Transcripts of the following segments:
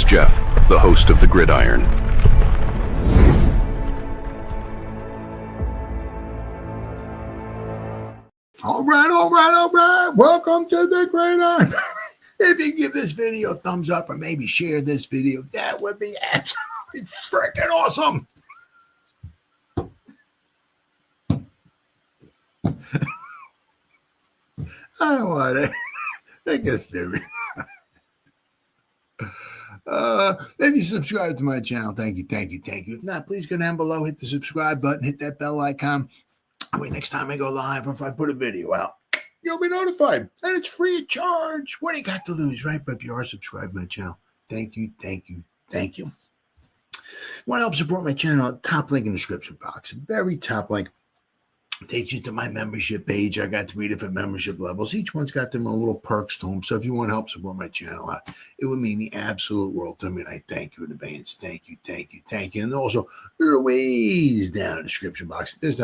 is Jeff, the host of the Gridiron. All right. Welcome to the Gridiron. If you give this video a thumbs up or maybe share this video, that would be absolutely freaking awesome. I don't want it. I guess there. If you subscribe to my channel, thank you. If not, please go down below, hit the subscribe button, hit that bell icon. Wait, next time I go live or if I put a video out, you'll be notified. And it's free of charge. What do you got to lose, right? But if you are subscribed to my channel, thank you. Want to help support my channel? Top link in the description box. Very top link. Takes you to my membership page. I got 3 different membership levels. Each one's got them little perks to them. So if you want to help support my channel, it would mean the absolute world to me. And I thank you in advance. Thank you. And also, there are ways down in the description box. There's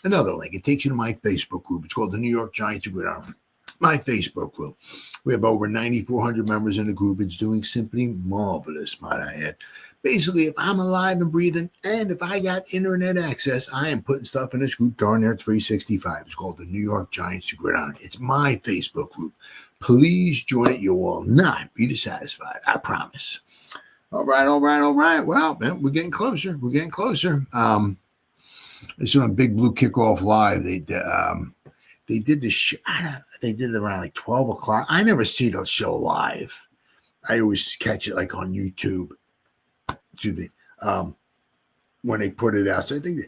another link. It takes you to my Facebook group. It's called the New York Giants Gridiron. My Facebook group. We have over 9,400 members in the group. It's doing simply marvelous, might I add. Basically, if I'm alive and breathing, and if I got internet access, I am putting stuff in this group darn near 365. It's called the New York Giants Gridiron. It's my Facebook group. Please join it. You will not be dissatisfied. I promise. All right. Well, man, we're getting closer. This is on Big Blue Kickoff Live. They did the show. They did it around like 12 o'clock. I never see the show live. I always catch it like on YouTube. Excuse me. When they put it out. So I think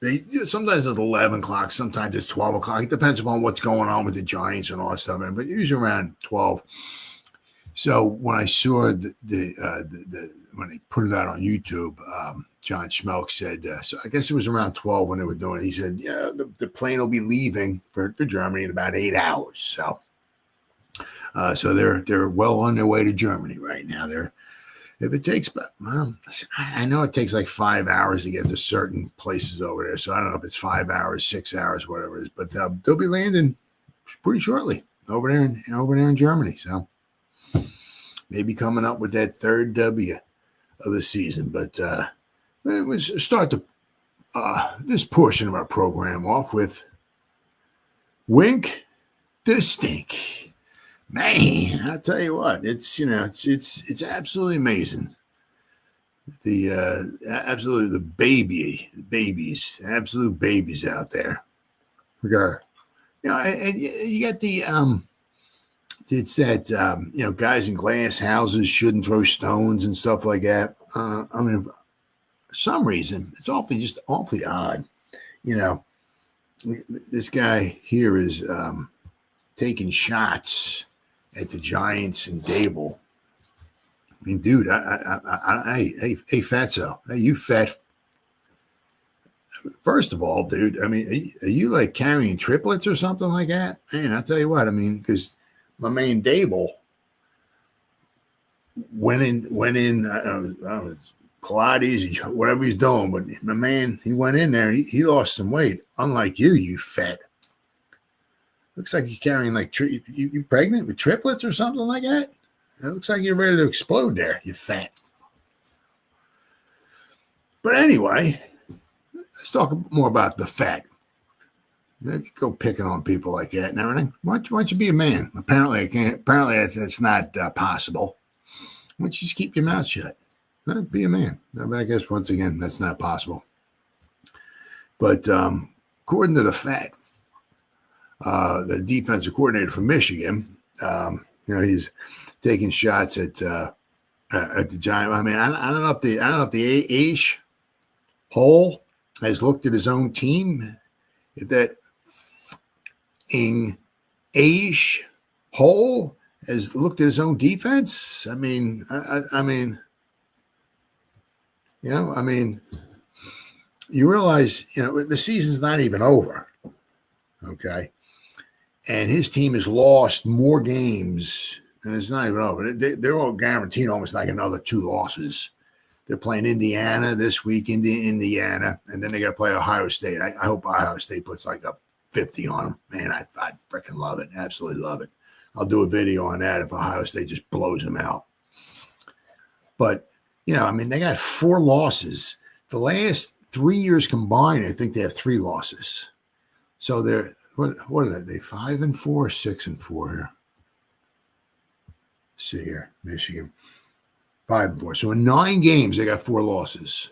they sometimes it's 11 o'clock, sometimes it's 12 o'clock. It depends upon what's going on with the Giants and all that stuff. But usually around 12. So when I saw when they put it out on YouTube, John Schmelk said, so I guess it was around 12 when they were doing it. He said, yeah, the plane will be leaving for Germany in about 8 hours. So they're well on their way to Germany right now. If it takes, well, I know it takes like 5 hours to get to certain places over there. So I don't know if it's 5 hours, 6 hours, whatever it is. But they'll be landing pretty shortly over there in Germany. So maybe coming up with that third W of the season. But let's start this portion of our program off with Wink the Stink. Man, I'll tell you what, it's absolutely amazing. Absolute babies out there. We got, and you got it's that guys in glass houses shouldn't throw stones and stuff like that. I mean, for some reason it's awfully odd. This guy here is taking shots at the Giants and Daboll. I mean, dude, hey, fatso. Hey, you fat. First of all, dude, I mean, are you like carrying triplets or something like that? Man, I'll tell you what, I mean, because my man Daboll went in, Pilates, whatever he's doing, but my man, he went in there and he lost some weight. Unlike you fat. Looks like you're carrying like you pregnant with triplets or something like that. It looks like you're ready to explode there. You fat. But anyway, let's talk more about the fat. You go picking on people like that and everything. Why don't you be a man? Apparently, that's not possible. Why don't you just keep your mouth shut? Be a man. I guess once again, that's not possible. But according to the fat. The defensive coordinator from Michigan, he's taking shots at the Giants. I mean, I don't know if the Aish Hole has looked at his own team. If that Aish Hole has looked at his own defense. I mean, you realize, the season's not even over. Okay. And his team has lost more games, and it's not even over. They're all guaranteed almost like another 2 losses. They're playing Indiana this week, Indiana, and then they got to play Ohio State. I hope Ohio State puts like a 50 on them. Man, I freaking love it. Absolutely love it. I'll do a video on that if Ohio State just blows them out. But, I mean, they got 4 losses. The last 3 years combined, I think they have 3 losses. So they're, what are they? 5-4, 6-4 here. Let's see here, Michigan. 5-4. So in 9 games, they got 4 losses.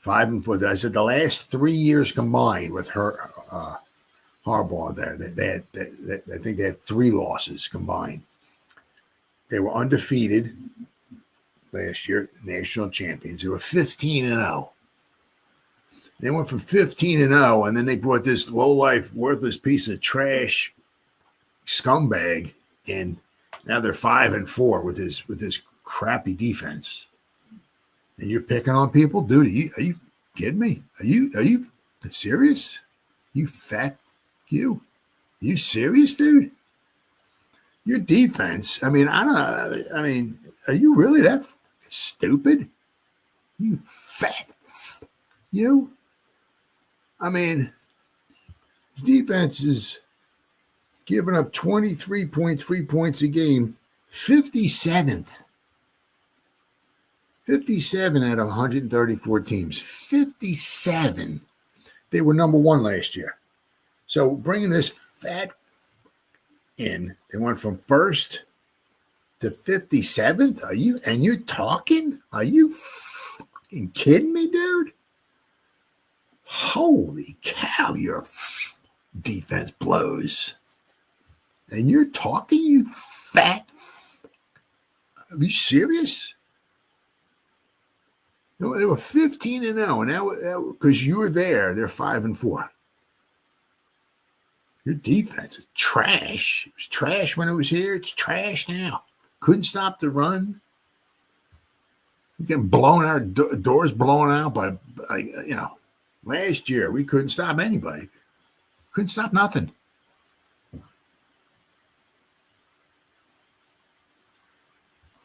5-4. I said the last 3 years combined with Harbaugh there, I think they had 3 losses combined. They were undefeated last year, national champions. They were 15-0. They went from 15-0, and then they brought this low-life, worthless piece of trash scumbag in. Now they're 5-4 with this crappy defense. And you're picking on people, dude. Are you kidding me? Are you serious? You fat you? Are you serious, dude? Your defense. I mean, are you really that stupid? You fat you? I mean, his defense is giving up 23.3 points a game, 57th. 57 out of 134 teams. 57. They were number 1 last year. So bringing this fat in, they went from 1st to 57th. You're talking? Are you fucking kidding me, dude? Holy cow, your defense blows. And you're talking, you fat? Are you serious? They were 15-0, and that because you were there, they're 5-4. Your defense is trash. It was trash when it was here. It's trash now. Couldn't stop the run. We're getting blown out, doors blown out by last year we couldn't stop anybody. Couldn't stop nothing.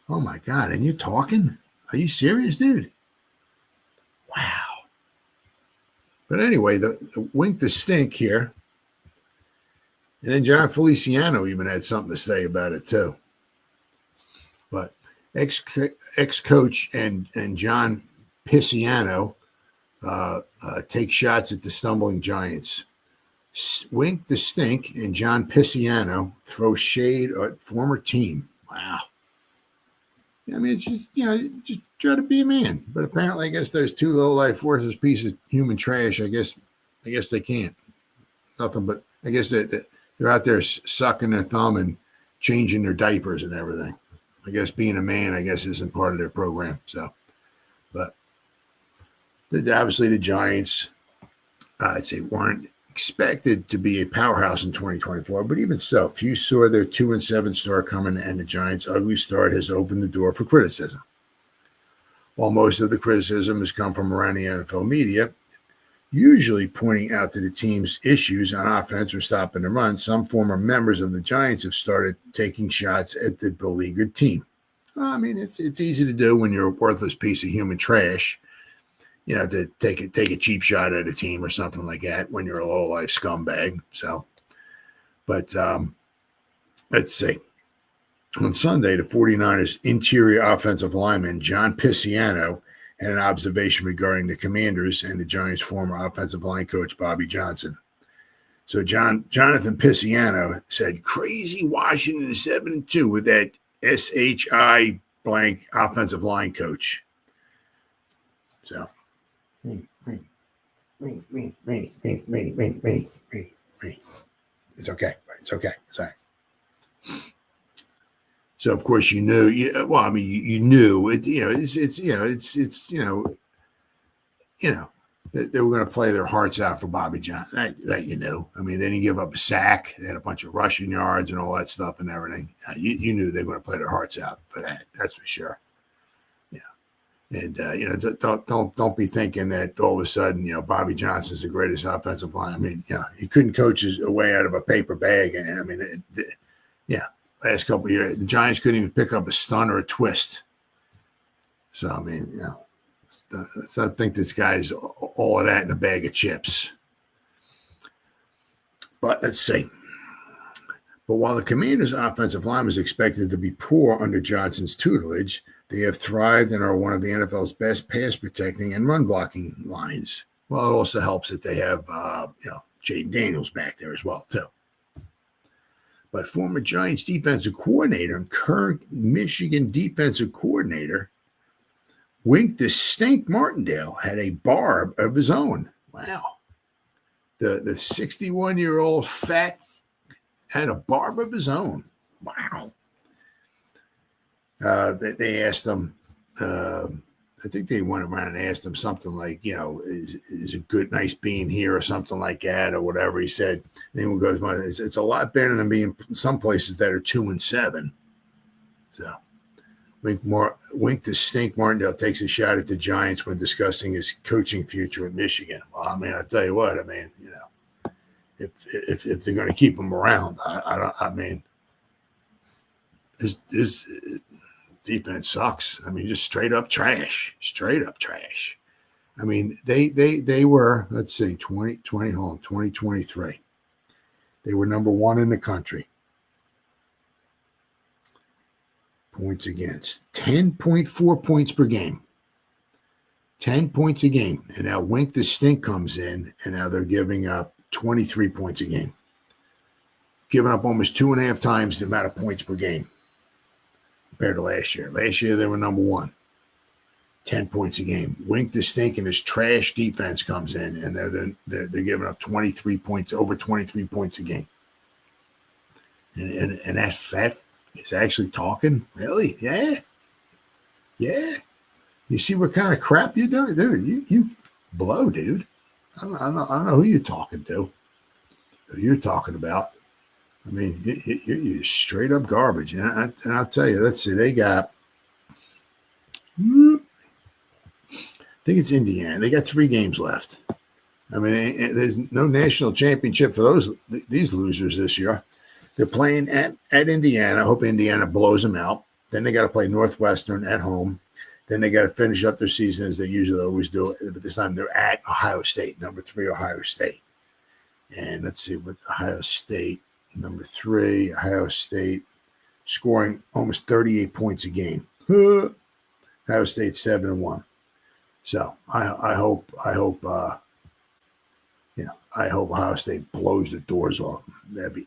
Oh my God! And you're talking? Are you serious, dude? Wow. But anyway, the wink to stink here. And then Jon Feliciano even had something to say about it too. But ex-coach and Jon Feliciano take shots at the stumbling Giants. Wink to stink and Jon Feliciano throw shade at former team. Wow. I mean, it's just, just try to be a man. But apparently, I guess there's 2 low-life, worthless pieces of human trash. I guess they can't. Nothing but, I guess they're out there sucking their thumb and changing their diapers and everything. I guess being a man, isn't part of their program. So, but obviously the Giants, I'd say, weren't expected to be a powerhouse in 2024, but even so, few saw their 2-7 start coming, and the Giants' ugly start has opened the door for criticism. While most of the criticism has come from around the NFL media, usually pointing out to the team's issues on offense or stopping the run, some former members of the Giants have started taking shots at the beleaguered team. I mean, it's easy to do when you're a worthless piece of human trash, to take a cheap shot at a team or something like that when you're a low-life scumbag. So, but let's see. On Sunday, the 49ers interior offensive lineman Jon Feliciano had an observation regarding the Commanders and the Giants' former offensive line coach, Bobby Johnson. So Jonathan Feliciano said, crazy Washington 7-2 with that SHI blank offensive line coach. So, It's okay. It's okay. It's all right. So of course you knew. You knew it. That they were going to play their hearts out for Bobby Johnson. That you knew. I mean, they didn't give up a sack. They had a bunch of rushing yards and all that stuff and everything. You knew they were going to play their hearts out for that. That's for sure. And don't be thinking that all of a sudden, Bobby Johnson's the greatest offensive line. I mean, he couldn't coach his way out of a paper bag. And I mean, last couple of years, the Giants couldn't even pick up a stunt or a twist. So I mean, let's not think this guy's all of that in a bag of chips. But let's see. But while the Commanders' offensive line was expected to be poor under Johnson's tutelage, they have thrived and are one of the NFL's best pass protecting and run blocking lines. Well, it also helps that they have, Jaden Daniels back there as well, too. But former Giants defensive coordinator and current Michigan defensive coordinator, Wink the Stink Martindale, had a barb of his own. Wow. The 61-year-old fat had a barb of his own. Wow. They asked him, I think they went around and asked him something like, is it good, nice being here or something like that or whatever. He said, and he goes, it's a lot better than being some places that are 2-7. So Wink the Stink Martindale takes a shot at the Giants when discussing his coaching future at Michigan. Well, I mean, I tell you what, if they're going to keep him around, this defense sucks. I mean, just straight up trash. I mean, they were, let's see, 2023. They were number 1 in the country. Points against 10.4 points per game. 10 points a game. And now Wink the Stink comes in, and now they're giving up 23 points a game. Giving up almost 2.5 times the amount of points per game compared to last year. Last year, they were number 1. 10 points a game. Wink the Stink and his trash defense comes in, and they're giving up 23 points, over 23 points a game. And that fat is actually talking? Really? Yeah. You see what kind of crap you're doing? Dude, you blow, dude. I don't know who you're talking to. Who you're talking about. I mean, you're straight up garbage. And I'll tell you, let's see, they got, I think it's Indiana. They got 3 games left. I mean, there's no national championship for these losers this year. They're playing at Indiana. I hope Indiana blows them out. Then they got to play Northwestern at home. Then they got to finish up their season as they usually always do. But this time they're at Ohio State, number 3 Ohio State. And let's see what Ohio State, number 3 Ohio State, scoring almost 38 points a game. Ohio State 7-1. So I hope Ohio State blows the doors off them. That'd be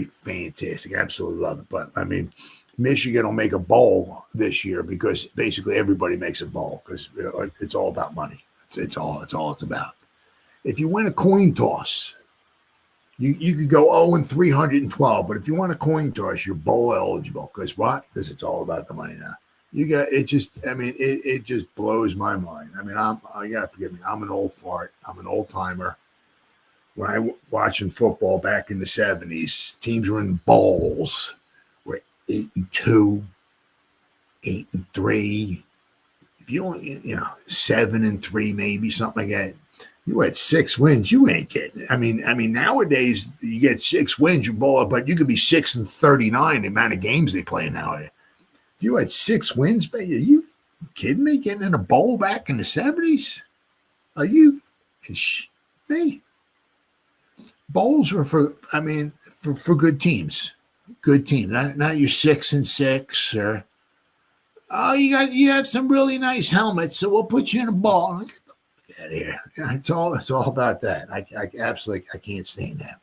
fantastic. Absolutely love it. But I mean, Michigan will make a bowl this year because basically everybody makes a bowl because it's all about money. It's all it's about. If you win a coin toss, you could go 0-312, but if you win a coin toss, you're bowl eligible. Because what? Because it's all about the money now. It just blows my mind. I mean, you gotta forgive me. I'm an old fart. I'm an old timer. When I watching football back in the 70s, teams were in bowls. We're 8-2, 8-3. If you only, 7-3, maybe something like that. You had 6 wins. You ain't getting it. I mean, nowadays you get 6 wins, you bowl, but you could be 6-39. The amount of games they play nowadays. If you had 6 wins, are you kidding me? Getting in a bowl back in the 70s? Are you me? Bowls were for good teams. Good teams. Not your 6-6 or you have some really nice helmets, so we'll put you in a bowl. Get out of here. It's all about that. I can't stand that.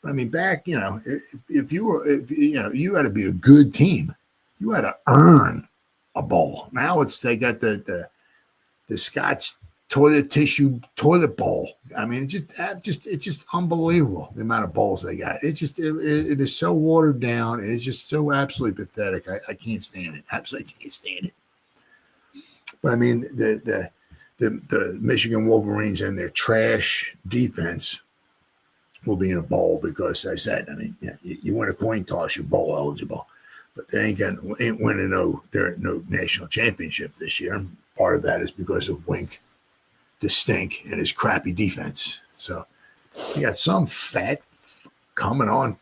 But I mean, back, if you had to be a good team. You had to earn a bowl. Now they got the Scotch toilet bowl. I mean, it's just unbelievable the amount of bowls they got. It is so watered down. It's just so absolutely pathetic. I can't stand it. Absolutely can't stand it. But I mean, the Michigan Wolverines and their trash defense will be in a bowl because I said, I mean, you win a coin toss, you're bowl eligible. But they ain't winning no national championship this year. And part of that is because of Wink the Stink and his crappy defense. So you got some fat coming on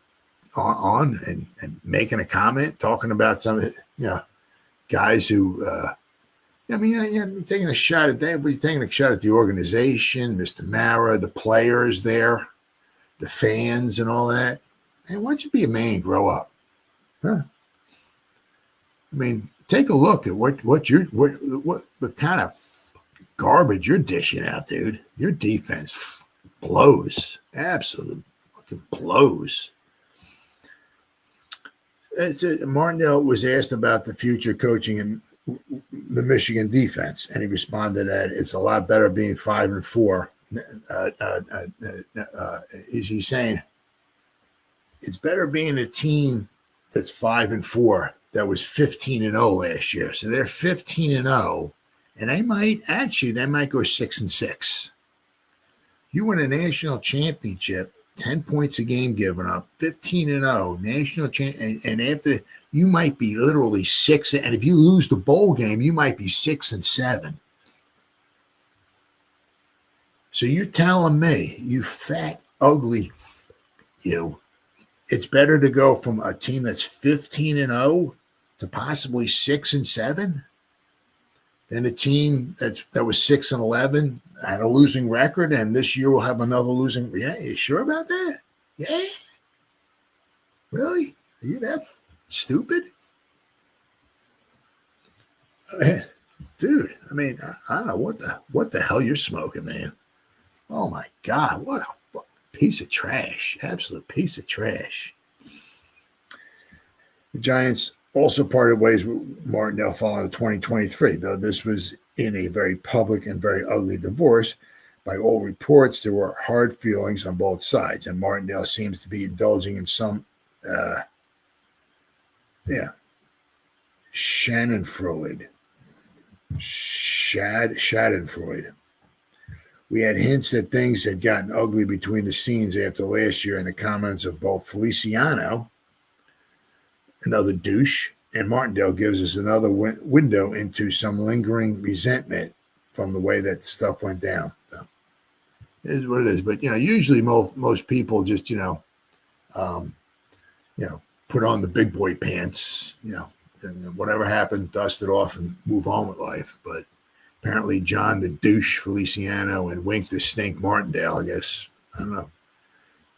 and making a comment, talking about some guys who taking a shot at that, but he's taking a shot at the organization, Mr. Mara, the players there, the fans and all that. Man, why don't you be a man and grow up? Huh? I mean, take a look at what the kind of garbage you're dishing out, dude. Your defense blows. Absolutely fucking blows. Martindale was asked about the future coaching in the Michigan defense, and he responded that it's a lot better being 5-4. Is he saying it's better being a team that's 5-4 that was 15-0 last year? So they're 15-0, and they might go 6-6. You win a national championship, 10 points a game given up, 15-0, national champ, and after you might be literally 6, and if you lose the bowl game, you might be 6-7. So you're telling me, you fat, ugly, you, it's better to go from a team that's 15-0 to possibly 6-7 than a team that was 6-11, had a losing record, and this year we'll have another losing. Yeah, you sure about that? Yeah, really? Are you that stupid? Dude, I mean, I don't know what the hell you're smoking, man. Oh my God, what a piece of trash. Absolute piece of trash. The Giants also parted ways with Martindale following 2023, though this was in a very public and very ugly divorce. By all reports, there were hard feelings on both sides, and Martindale seems to be indulging in some Schadenfreude. We had hints that things had gotten ugly between the scenes after last year, and the comments of both Feliciano, another douche, and Martindale gives us another window into some lingering resentment from the way that stuff went down. So, it is what it is. But usually most people just put on the big boy pants, and whatever happened, dust it off and move on with life. But apparently John the douche Feliciano and Wink the stink Martindale, I guess. I don't know.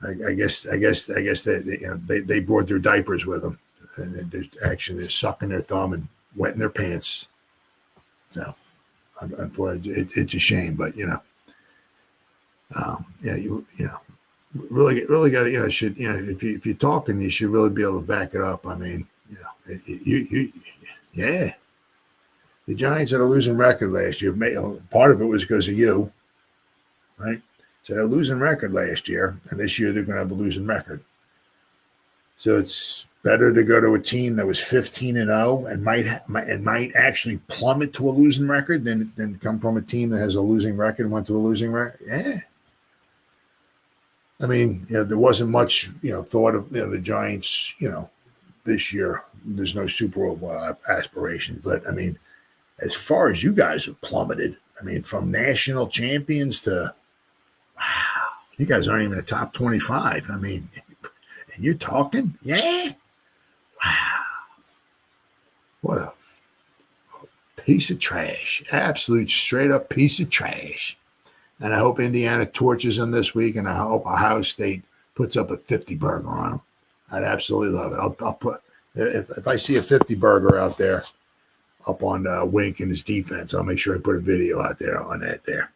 I guess that they brought their diapers with them, and they're sucking their thumb and wetting their pants. So, unfortunately, it's a shame, but really got to should if you're talking, you should really be able to back it up. I mean, yeah. The Giants had a losing record last year. Part of it was because of you, right? So they're losing record last year, and this year they're going to have a losing record. So it's better to go to a team that was 15-0 and might actually plummet to a losing record than come from a team that has a losing record and went to a losing record. Yeah. I mean, there wasn't much, thought of the Giants, this year. There's no Super Bowl aspirations, but I mean, as far as you guys have plummeted, I mean, from national champions to, wow, you guys aren't even a top 25. I mean, and you're talking, yeah, wow, what a piece of trash, absolute straight up piece of trash. And I hope Indiana torches them this week, and I hope Ohio State puts up a 50 burger on them. I'd absolutely love it. I'll put if I see a 50 burger out there up on Wink and his defense, I'll make sure I put a video out there on that there.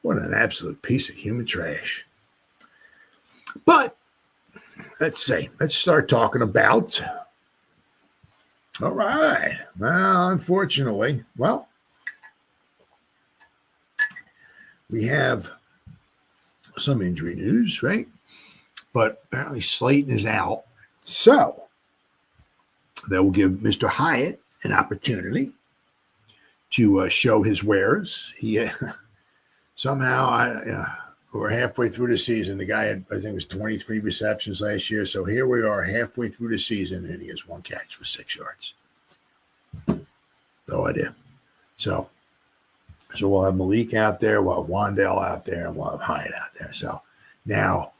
What an absolute piece of human trash. But let's start talking about. All right. Well, unfortunately, we have some injury news, right? But apparently Slayton is out. So that will give Mr. Hyatt an opportunity to show his wares. He somehow, we're halfway through the season. The guy had, I think it was 23 receptions last year. So here we are halfway through the season, and he has one catch for 6 yards. No idea. So we'll have Malik out there, we'll have Wandale out there, and we'll have Hyatt out there. So now,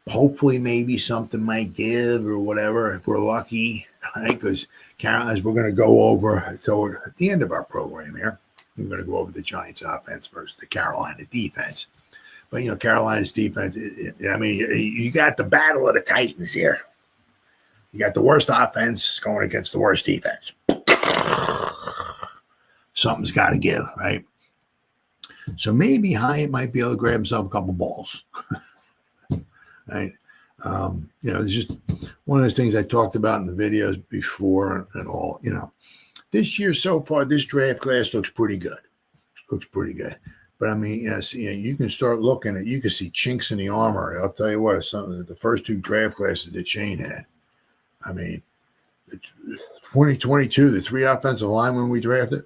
hopefully, maybe something might give or whatever if we're lucky, right? Because as we're going to go over toward at the end of our program here, we're going to go over the Giants offense versus the Carolina defense. But, Carolina's defense, I mean, you got the battle of the Titans here. You got the worst offense going against the worst defense. Something's got to give, right? So maybe Hyatt might be able to grab himself a couple balls. Right? It's just one of those things I talked about in the videos before and all. This year so far, this draft class looks pretty good. But I mean, yes, you can start looking at, you can see chinks in the armor. I'll tell you what, the first two draft classes that Shane had. I mean, 2022, the 3 offensive linemen we drafted.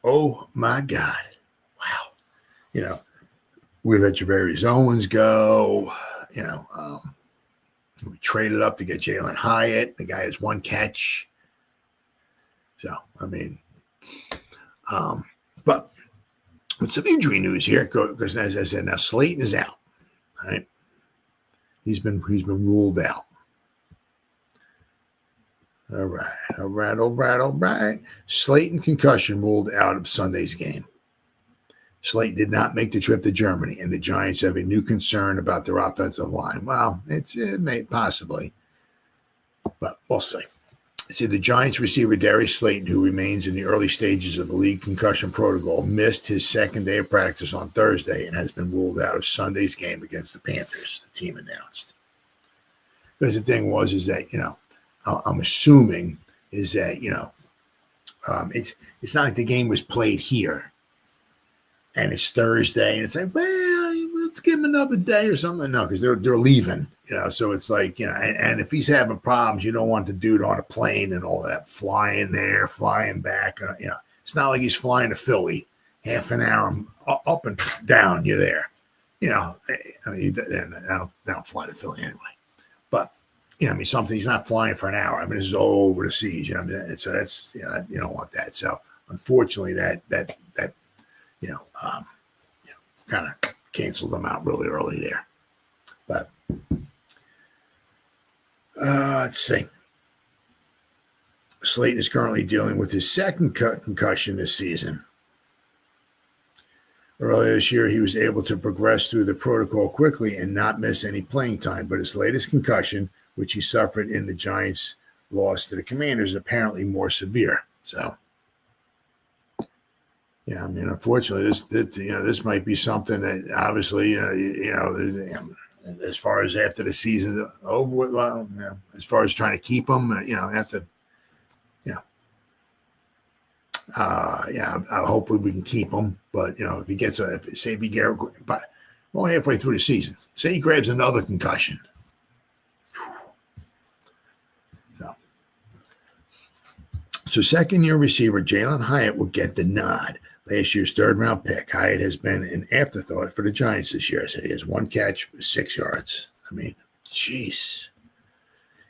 Oh my God. Wow. We let Javarius Owens go. We traded up to get Jalen Hyatt. The guy has 1 catch. So, I mean, but with some injury news here, because as I said, now Slayton is out. Right? He's been ruled out. All right. Slayton concussion ruled out of Sunday's game. Slayton did not make the trip to Germany, and the Giants have a new concern about their offensive line. Well, it may possibly, but we'll see. See, the Giants receiver Darius Slayton, who remains in the early stages of the league concussion protocol, missed his second day of practice on Thursday and has been ruled out of Sunday's game against the Panthers, the team announced. Because the thing is that, I'm assuming is that, it's not like the game was played here and it's Thursday and it's like, well, let's give him another day or something. No, because they're leaving, so it's like, and if he's having problems, you don't want the dude on a plane and all that flying there, flying back. It's not like he's flying to Philly, half an hour up and down, you're there. I mean, I don't fly to Philly anyway. But, something, he's not flying for an hour. I mean, this is all over the seas. So that's, you don't want that. So unfortunately, that kind of canceled them out really early there. But let's see. Slayton is currently dealing with his second concussion this season. Earlier this year, he was able to progress through the protocol quickly and not miss any playing time. But his latest concussion, which he suffered in the Giants' loss to the Commanders, is apparently more severe. So, yeah, I mean, unfortunately, this might be something that obviously, as far as after the season's over with, well, as far as trying to keep him, after, hopefully we can keep him. But if he gets only halfway through the season, say he grabs another concussion. So second-year receiver Jalen Hyatt will get the nod. Last year's third-round pick, Hyatt has been an afterthought for the Giants this year. So he has 1 catch for 6 yards. I mean, jeez.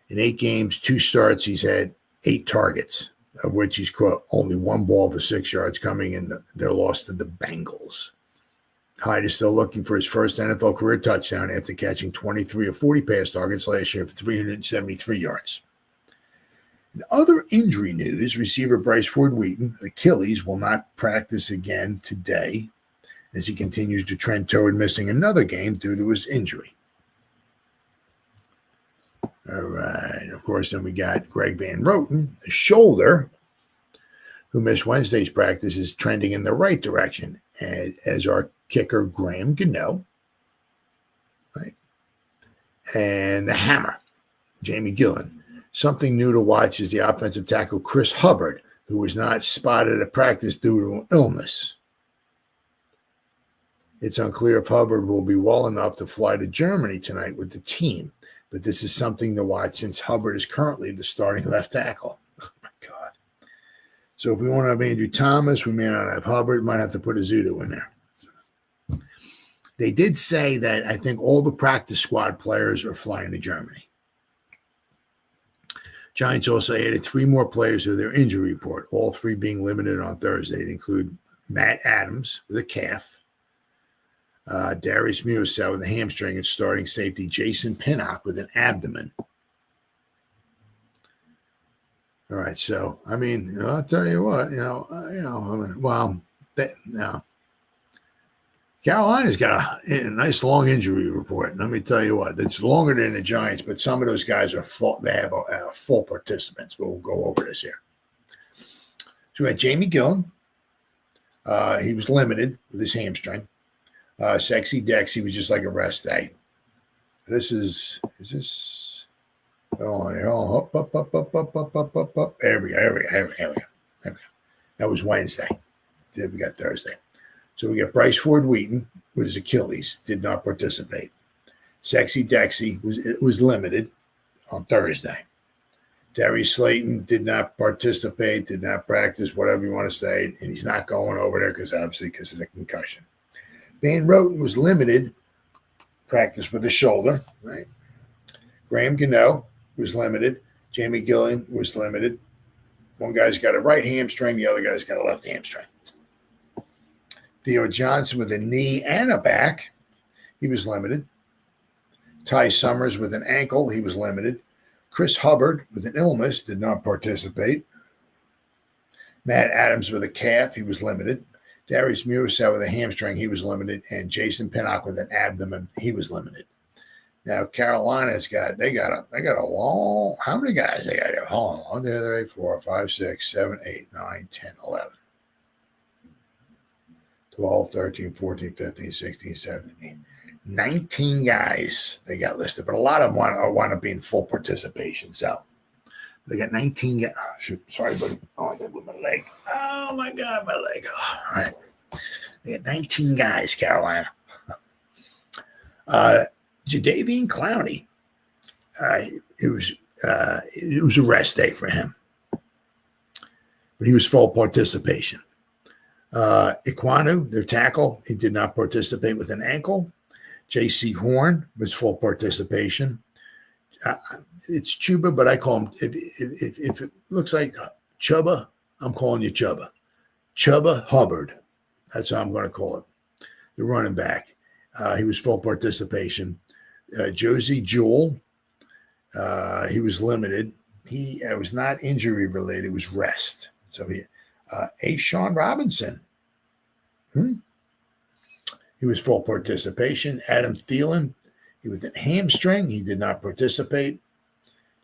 In 8 games, 2 starts, he's had 8 targets, of which he's caught only 1 ball for 6 yards, coming in their loss to the Bengals. Hyatt is still looking for his first NFL career touchdown after catching 23 of 40 pass targets last year for 373 yards. In other injury news, receiver Bryce Ford-Wheaton, Achilles, will not practice again today as he continues to trend toward missing another game due to his injury. All right. Of course, then we got Greg Van Roten, the shoulder, who missed Wednesday's practice, is trending in the right direction, as our kicker Graham Gano, right? And the hammer, Jamie Gillen. Something new to watch is the offensive tackle Chris Hubbard, who was not spotted at practice due to an illness. It's unclear if Hubbard will be well enough to fly to Germany tonight with the team, but this is something to watch since Hubbard is currently the starting left tackle. Oh, my God. So if we want to have Andrew Thomas, we may not have Hubbard. We might have to put Azudu in there. They did say that I think all the practice squad players are flying to Germany. Giants also added 3 more players to their injury report, all 3 being limited on Thursday. They include Matt Adams with a calf, Darius Musa with a hamstring, and starting safety Jason Pinnock with an abdomen. All right, so I mean, I'll tell you what, Carolina's got a nice long injury report. Let me tell you what, it's longer than the Giants, but some of those guys are full. They have full participants. We'll go over this here. So we had Jamie Gillen. He was limited with his hamstring. Sexy Dexy was just like a rest day. Is this? Oh, up. There we go. That was Wednesday. Then we got Thursday. So we got Bryce Ford Wheaton with his Achilles, did not participate. Sexy Dexy was limited on Thursday. Darius Slayton did not participate, did not practice, whatever you want to say, and he's not going over there because of the concussion. Van Roten was limited, practice with his shoulder, right? Graham Gano was limited. Jamie Gillen was limited. One guy's got a right hamstring, the other guy's got a left hamstring. Theo Johnson with a knee and a back, he was limited. Ty Summers with an ankle, he was limited. Chris Hubbard with an illness did not participate. Matt Adams with a calf, he was limited. Darius Musa with a hamstring, he was limited. And Jason Pinnock with an abdomen, he was limited. Now Carolina's got a long, how many guys they got here? Hold on, 1, 2, 3, 4, 5, 6, 7, 8, 9, 10, 11. 12, 13, 14, 15, 16, 17, 19 guys they got listed, but a lot of them want to be in full participation. So they got 19 guys. Oh, shoot, sorry, buddy. Oh, I got with my leg. Oh, my God, my leg. Oh, all right. They got 19 guys, Carolina. Jadeveon Clowney. It was a rest day for him, but he was full participation. Iquanu, their tackle, he did not participate with an ankle. J.C. Horn was full participation. It's Chuba, but I call him, if it looks like Chubba, I'm calling you Chubba. Chubba Hubbard. That's how I'm going to call it. The running back. He was full participation. Josie Jewell, he was limited. He was not injury related. It was rest. So Sean Robinson. He was full participation. Adam Thielen, he was a hamstring. He did not participate.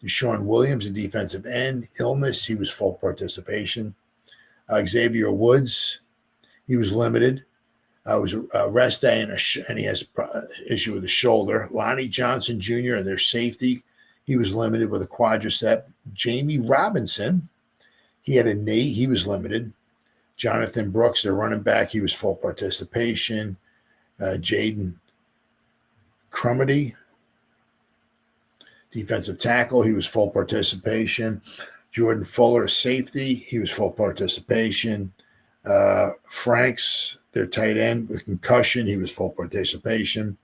Deshaun Williams, a defensive end. Illness, he was full participation. Xavier Woods, he was limited. It was a rest day and he has issue with the shoulder. Lonnie Johnson Jr., their safety, he was limited with a quadricep. Jamie Robinson, he had a knee. He was limited. Jonathan Brooks, their running back, he was full participation. Jaden Crumity, defensive tackle, he was full participation. Jordan Fuller, safety, he was full participation. Franks, their tight end with concussion, he was full participation.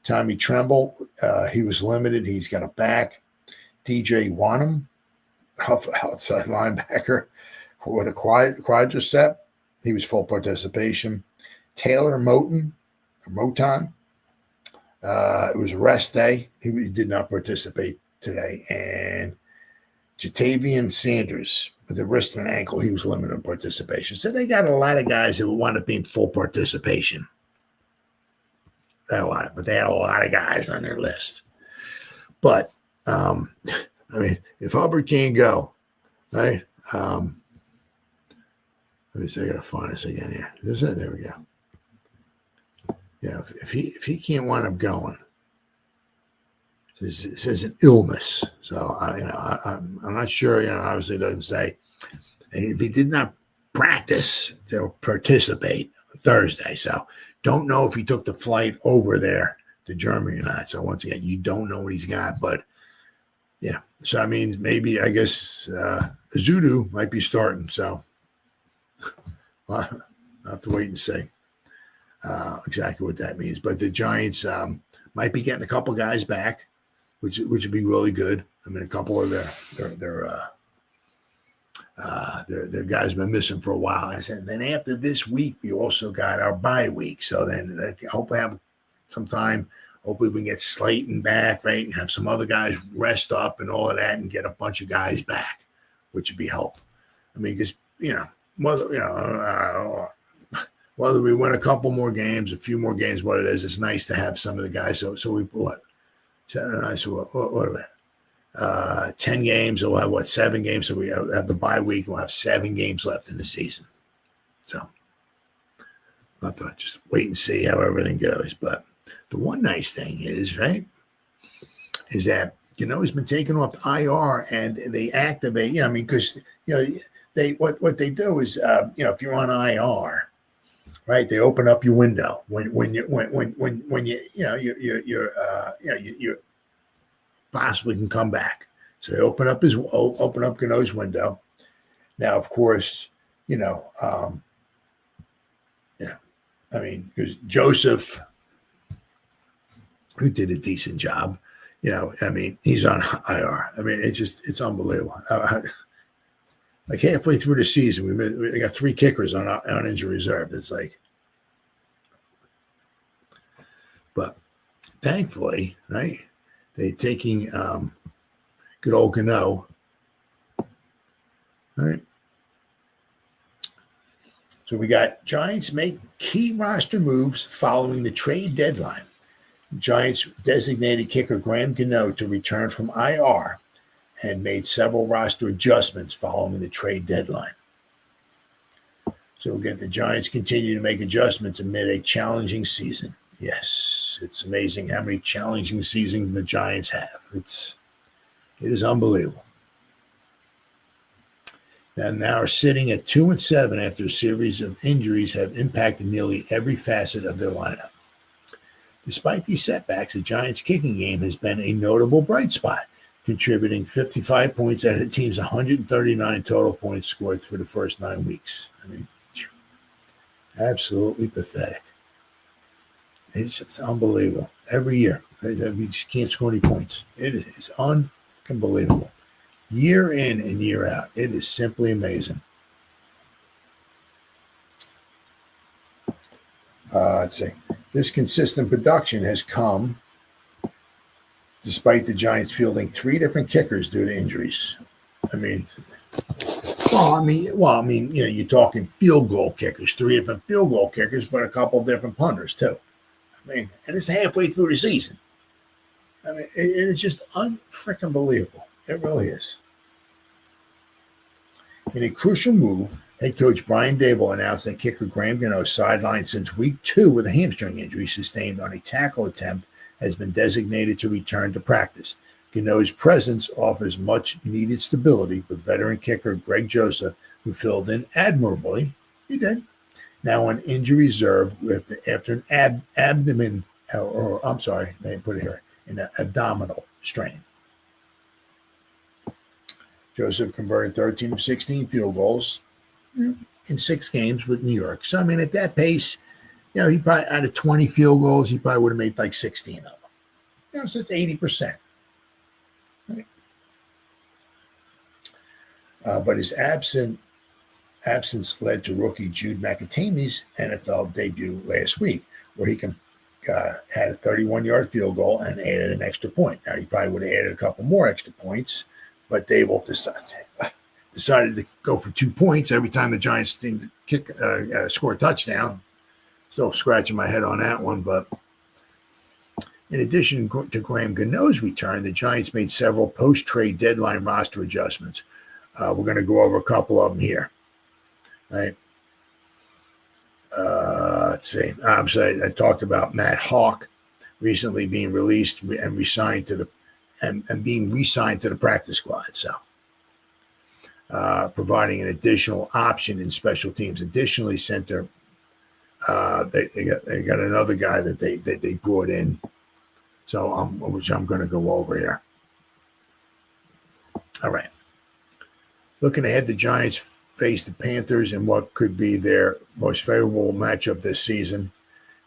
Tommy Tremble, he was limited. He's got a back. DJ Wanham, outside linebacker with a quadricep, he was full participation. Taylor Moton, it was a rest day. He did not participate today. And Jatavian Sanders with a wrist and ankle, he was limited in participation. So they got a lot of guys that would want to be in full participation. They had a lot of guys on their list. But if Hubbard can't go, right? Let me see, I gotta find this again here. Is this it? There we go. Yeah, if he can't wind up going, it says an illness. So I'm not sure. Obviously it doesn't say. And if he did not practice to participate Thursday, so don't know if he took the flight over there to Germany or not. So once again, you don't know what he's got, but yeah. So I mean, maybe I guess Zudu might be starting. So well, I'll have to wait and see exactly what that means. But the Giants might be getting a couple guys back, which would be really good. I mean, a couple of their guys have been missing for a while. I said, and then after this week, we also got our bye week. So then hopefully have some time. Hopefully we can get Slayton back, right, and have some other guys rest up and all of that, and get a bunch of guys back, which would be helpful. I mean, because whether we win a couple more games, a few more games, what it is, it's nice to have some of the guys. So we what? 7 and 9. So what are we? 10 games. So we'll have what? 7 games. So we have the bye week. We'll have 7 games left in the season. So we'll have to just wait and see how everything goes. But the one nice thing is, right, is that he's been taken off the IR and they activate. Because they what they do is if you're on IR. Right, they open up your window when you possibly can come back. So they open up Gano's window. Now, of course, because Joseph, who did a decent job, he's on IR. It's unbelievable. Like halfway through the season, we got 3 kickers on injury reserve. It's like, but thankfully, right? They're taking good old Gano, right? So we got Giants make key roster moves following the trade deadline. Giants designated kicker Graham Gano to return from IR and made several roster adjustments following the trade deadline. So the Giants continue to make adjustments amid a challenging season. Yes, it's amazing how many challenging seasons the Giants have. It is unbelievable. And now are sitting at 2-7 after a series of injuries have impacted nearly every facet of their lineup. Despite these setbacks, the Giants' kicking game has been a notable bright spot, contributing 55 points out of the team's 139 total points scored for the first 9 weeks. Absolutely pathetic. It's unbelievable. Every year, we just can't score any points. It's unbelievable. Year in and year out, it is simply amazing. Let's see. This consistent production has come despite the Giants fielding 3 different kickers due to injuries. You're talking field goal kickers, 3 different field goal kickers, but a couple of different punters too. And it's halfway through the season. It is just unfreaking believable. It really is. In a crucial move, head coach Brian Daboll announced that kicker Graham Gano, sidelined since week 2 with a hamstring injury sustained on a tackle attempt, has been designated to return to practice. Gano's presence offers much-needed stability with veteran kicker Greg Joseph, who filled in admirably. He did. Now on injury reserve after an abdominal strain. Joseph converted 13 of 16 field goals in 6 games with New York. So, at that pace, he probably, out of 20 field goals, he probably would have made like 16 of them. So it's 80%. Right? But his absence led to rookie Jude McAtame's NFL debut last week, where he had a 31-yard field goal and added an extra point. Now, he probably would have added a couple more extra points, but Daboll decided to go for 2 points every time the Giants seemed to score a touchdown. Still scratching my head on that one, but in addition to Graham Gano's return, the Giants made several post-trade deadline roster adjustments. We're going to go over a couple of them here. Right? Let's see. Obviously, I talked about Matt Hawk recently being released and re-signed to being re-signed to the practice squad. So, providing an additional option in special teams. Additionally, center. They got another guy that they brought in. So, which I'm going to go over here. All right. Looking ahead, the Giants face the Panthers in what could be their most favorable matchup this season.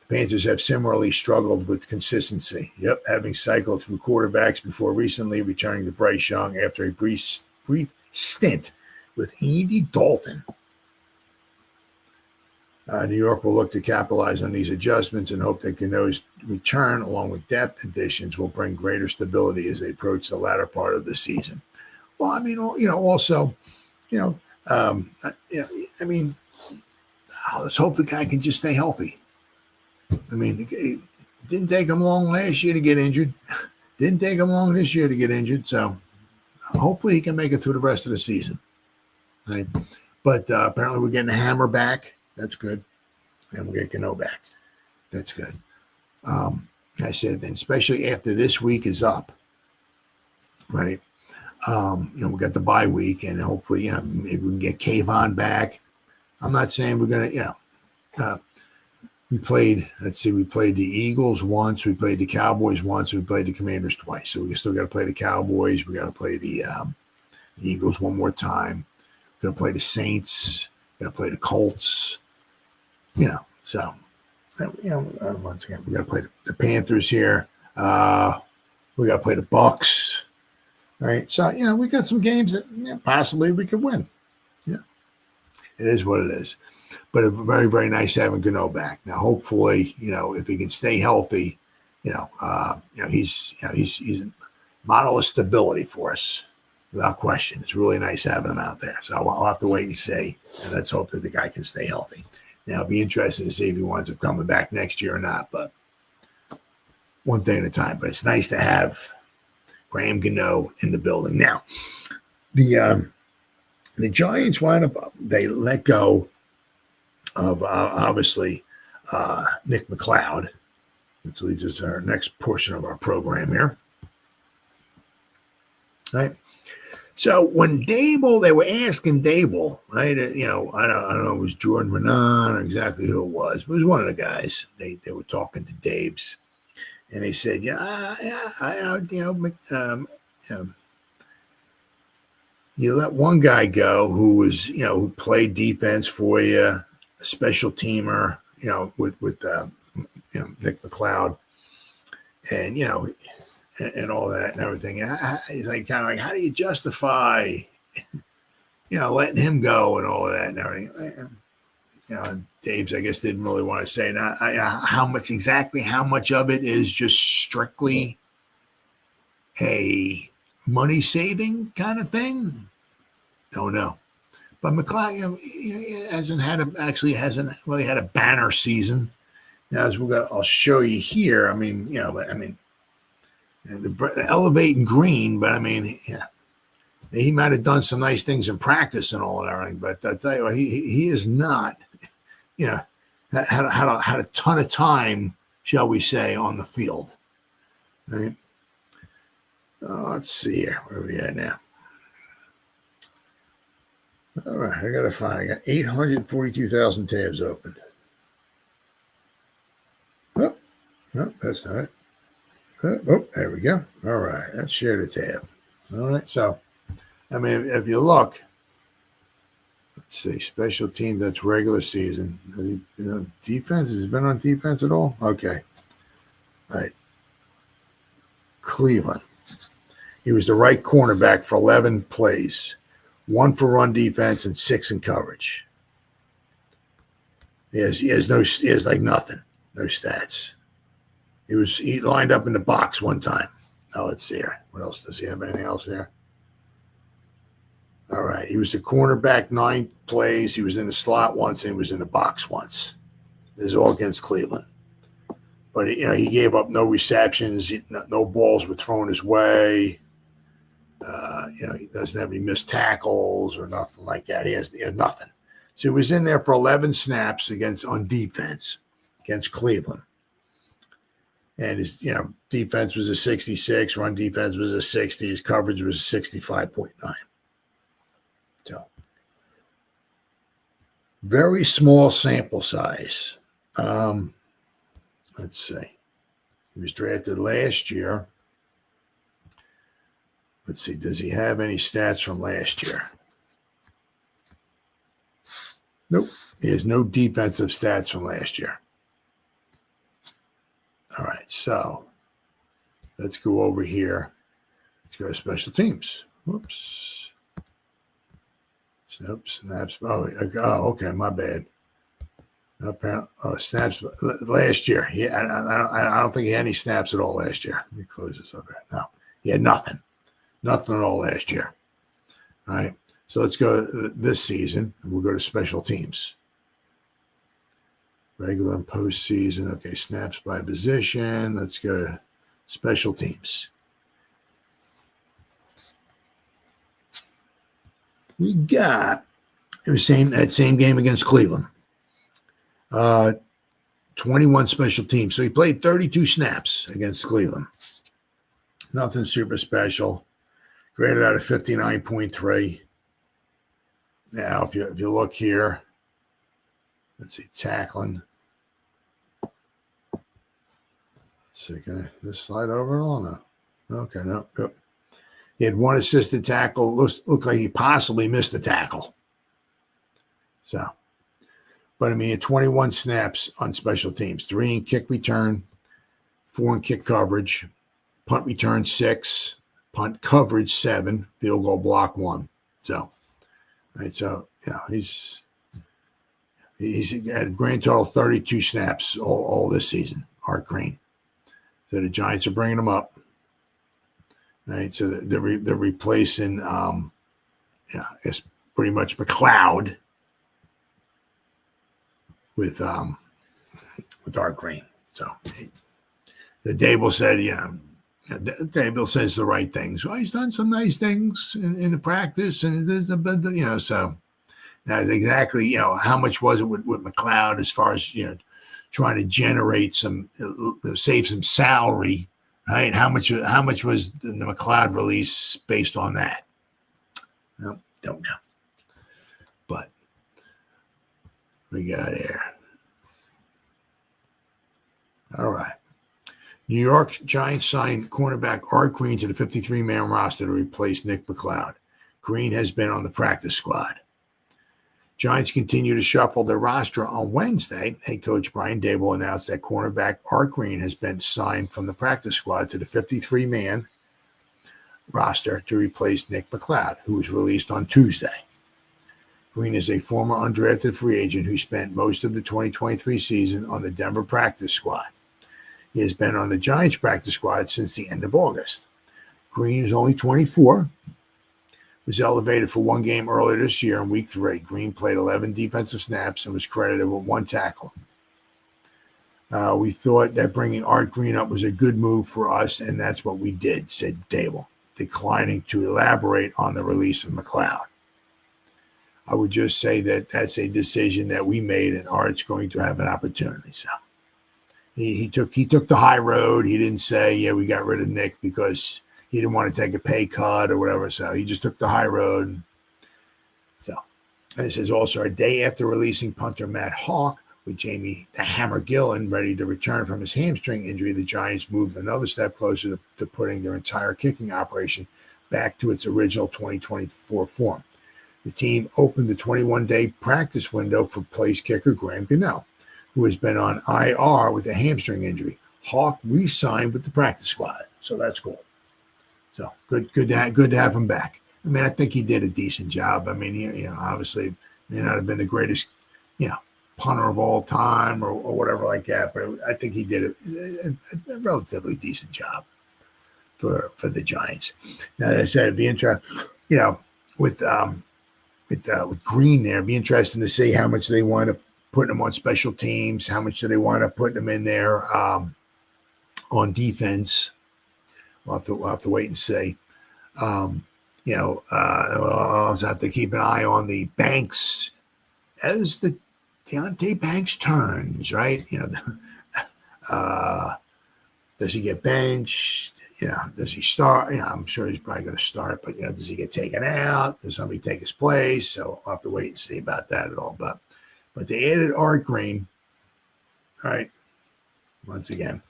The Panthers have similarly struggled with consistency. Yep, having cycled through quarterbacks before recently returning to Bryce Young after a brief stint with Andy Dalton. New York will look to capitalize on these adjustments and hope that Gano's return, along with depth additions, will bring greater stability as they approach the latter part of the season. Well, let's hope the guy can just stay healthy. I mean, it didn't take him long last year to get injured. Didn't take him long this year to get injured. So hopefully he can make it through the rest of the season. Right? But apparently we're getting a Hammer back. That's good. And we're getting Gano back. That's good. I said then, especially after this week is up, right? We got the bye week, and hopefully, maybe we can get Kayvon back. I'm not saying we're gonna, we played the Eagles once, we played the Cowboys once, we played the Commanders twice. So we still got to play the Cowboys. We got to play the Eagles one more time. We got to play the Saints. We got to play the Colts. So. Once again, we got to play the Panthers here. We got to play the Bucks. All right. So, we got some games that possibly we could win. Yeah. It is what it is. But it's very, very nice having Gano back. Now, hopefully, if he can stay healthy, he's a model of stability for us, without question. It's really nice having him out there. So I'll have to wait and see. And let's hope that the guy can stay healthy. Now, it'll be interesting to see if he winds up coming back next year or not, but one thing at a time. But it's nice to have Graham Gano in the building. Now, the Giants wind up, they let go of, obviously, Nick McLeod, which leads us to our next portion of our program here. Right? So when Daboll, they were asking Daboll, right? I don't know, it was Jordan Renan or exactly who it was. But it was one of the guys. They were talking to Dabes, and they said, you let one guy go who was, who played defense for you, a special teamer, with Nick McLeod, and and all that and everything. And he's like, kind of like, how do you justify, letting him go and all of that and everything? Dave's, I guess, didn't really want to say how much of it is just strictly a money saving kind of thing. Don't know. But McLeod hasn't really had a banner season. Now, as I'll show you here. The elevating green, but he might have done some nice things in practice and all and everything. But I tell you what, he is not, had a ton of time, shall we say, on the field. Right? Let's see here. Where are we at now? All right, I got 842,000 tabs opened. Oh, no, that's not it. Oh, there we go. All right. Let's share the tab. All right. So, if you look, let's see, special team, that's regular season. Defense, has he been on defense at all? Okay. All right. Cleveland. He was the right cornerback for 11 plays, 1 for run defense and 6 in coverage. He has like nothing, no stats. He lined up in the box one time. Oh, let's see here. What else? Does he have anything else there? All right. He was the cornerback 9 plays. He was in the slot once, and he was in the box once. This is all against Cleveland. But, he gave up no receptions. No balls were thrown his way. He doesn't have any missed tackles or nothing like that. He has nothing. So he was in there for 11 snaps on defense against Cleveland. And his, defense was a 66, run defense was a 60, his coverage was 65.9. So, very small sample size. Let's see. He was drafted last year. Let's see. Does he have any stats from last year? Nope. He has no defensive stats from last year. All right, so let's go over here. Let's go to special teams. Whoops. Snaps. Oh, okay, my bad. Apparently, snaps last year. I don't think he had any snaps at all last year. Let me close this up here. No, he had nothing at all last year. All right, so let's go this season, and we'll go to special teams. Regular and postseason. Okay, snaps by position. Let's go to special teams. We got that same game against Cleveland. 21 special teams. So he played 32 snaps against Cleveland. Nothing super special. Graded out of 59.3. Now, if you look here, let's see, tackling. Let's see, can this slide over at all? No. Okay, no. Yep. He had one assisted tackle. Looked like he possibly missed a tackle. So, but I mean, 21 snaps on special teams, 3 in kick return, 4 in kick coverage, punt return 6, punt coverage 7, field goal block 1. So, right. So, he's had a grand total 32 snaps all this season. Art Green. So the Giants are bringing him up. Right. So they're replacing, it's pretty much McLeod with Art Green. So the Daboll said, Daboll says the right things. Well, he's done some nice things in the practice, and there's so now exactly how much was it with McLeod as far as trying to generate save some salary, right? How much was the McLeod release based on that? No, don't know. But we got here. All right. New York Giants signed cornerback Art Green to the 53-man roster to replace Nick McLeod. Green has been on the practice squad. Giants continue to shuffle their roster. On Wednesday, head coach Brian Daboll announced that cornerback Art Green has been signed from the practice squad to the 53-man roster to replace Nick McLeod, who was released on Tuesday. Green is a former undrafted free agent who spent most of the 2023 season on the Denver practice squad. He has been on the Giants practice squad since the end of August. Green is only 24. Was elevated for one game earlier this year in week 3. Green played 11 defensive snaps and was credited with 1 tackle. We thought that bringing Art Green up was a good move for us, and that's what we did, said Daboll, declining to elaborate on the release of McLeod. I would just say that that's a decision that we made, and Art's going to have an opportunity. So he took the high road. He didn't say, we got rid of Nick because he didn't want to take a pay cut or whatever. So he just took the high road. So, and it says also a day after releasing punter Matt Hawk with Jamie the Hammer Gillen ready to return from his hamstring injury, the Giants moved another step closer to putting their entire kicking operation back to its original 2024 form. The team opened the 21-day practice window for place kicker Graham Gano, who has been on IR with a hamstring injury. Hawk re-signed with the practice squad, so that's cool. So good to have him back. I mean, I think he did a decent job. I mean, he obviously may not have been the greatest, punter of all time or whatever like that, but I think he did a relatively decent job for the Giants. Now, as I said, it'd be interesting, with Green there, it'd be interesting to see how much they want to put him on special teams, how much do they want to put him in there on defense. We'll have to wait and see. We'll also have to keep an eye on the Banks as the Deontay Banks turns, right? Does he get benched? Does he start? I'm sure he's probably going to start, but, does he get taken out? Does somebody take his place? So I'll have to wait and see about that at all. But they added Art Green, right? Once again.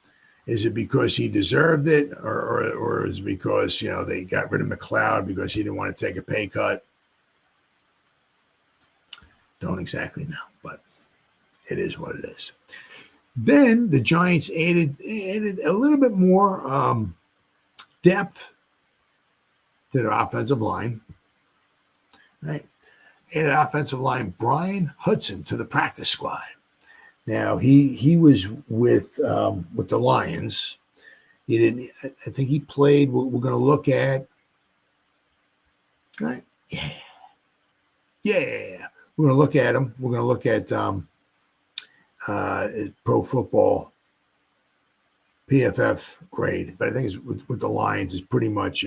Is it because he deserved it, or is it because, they got rid of McLeod because he didn't want to take a pay cut? Don't exactly know, but it is what it is. Then the Giants added a little bit more depth to their offensive line. Right? Added offensive line Brian Hudson to the practice squad. Now he was with the Lions. He didn't. I think he played. We're going to look at. Right? Yeah. We're going to look at him. We're going to look at Pro Football PFF grade, but I think it's with the Lions is pretty much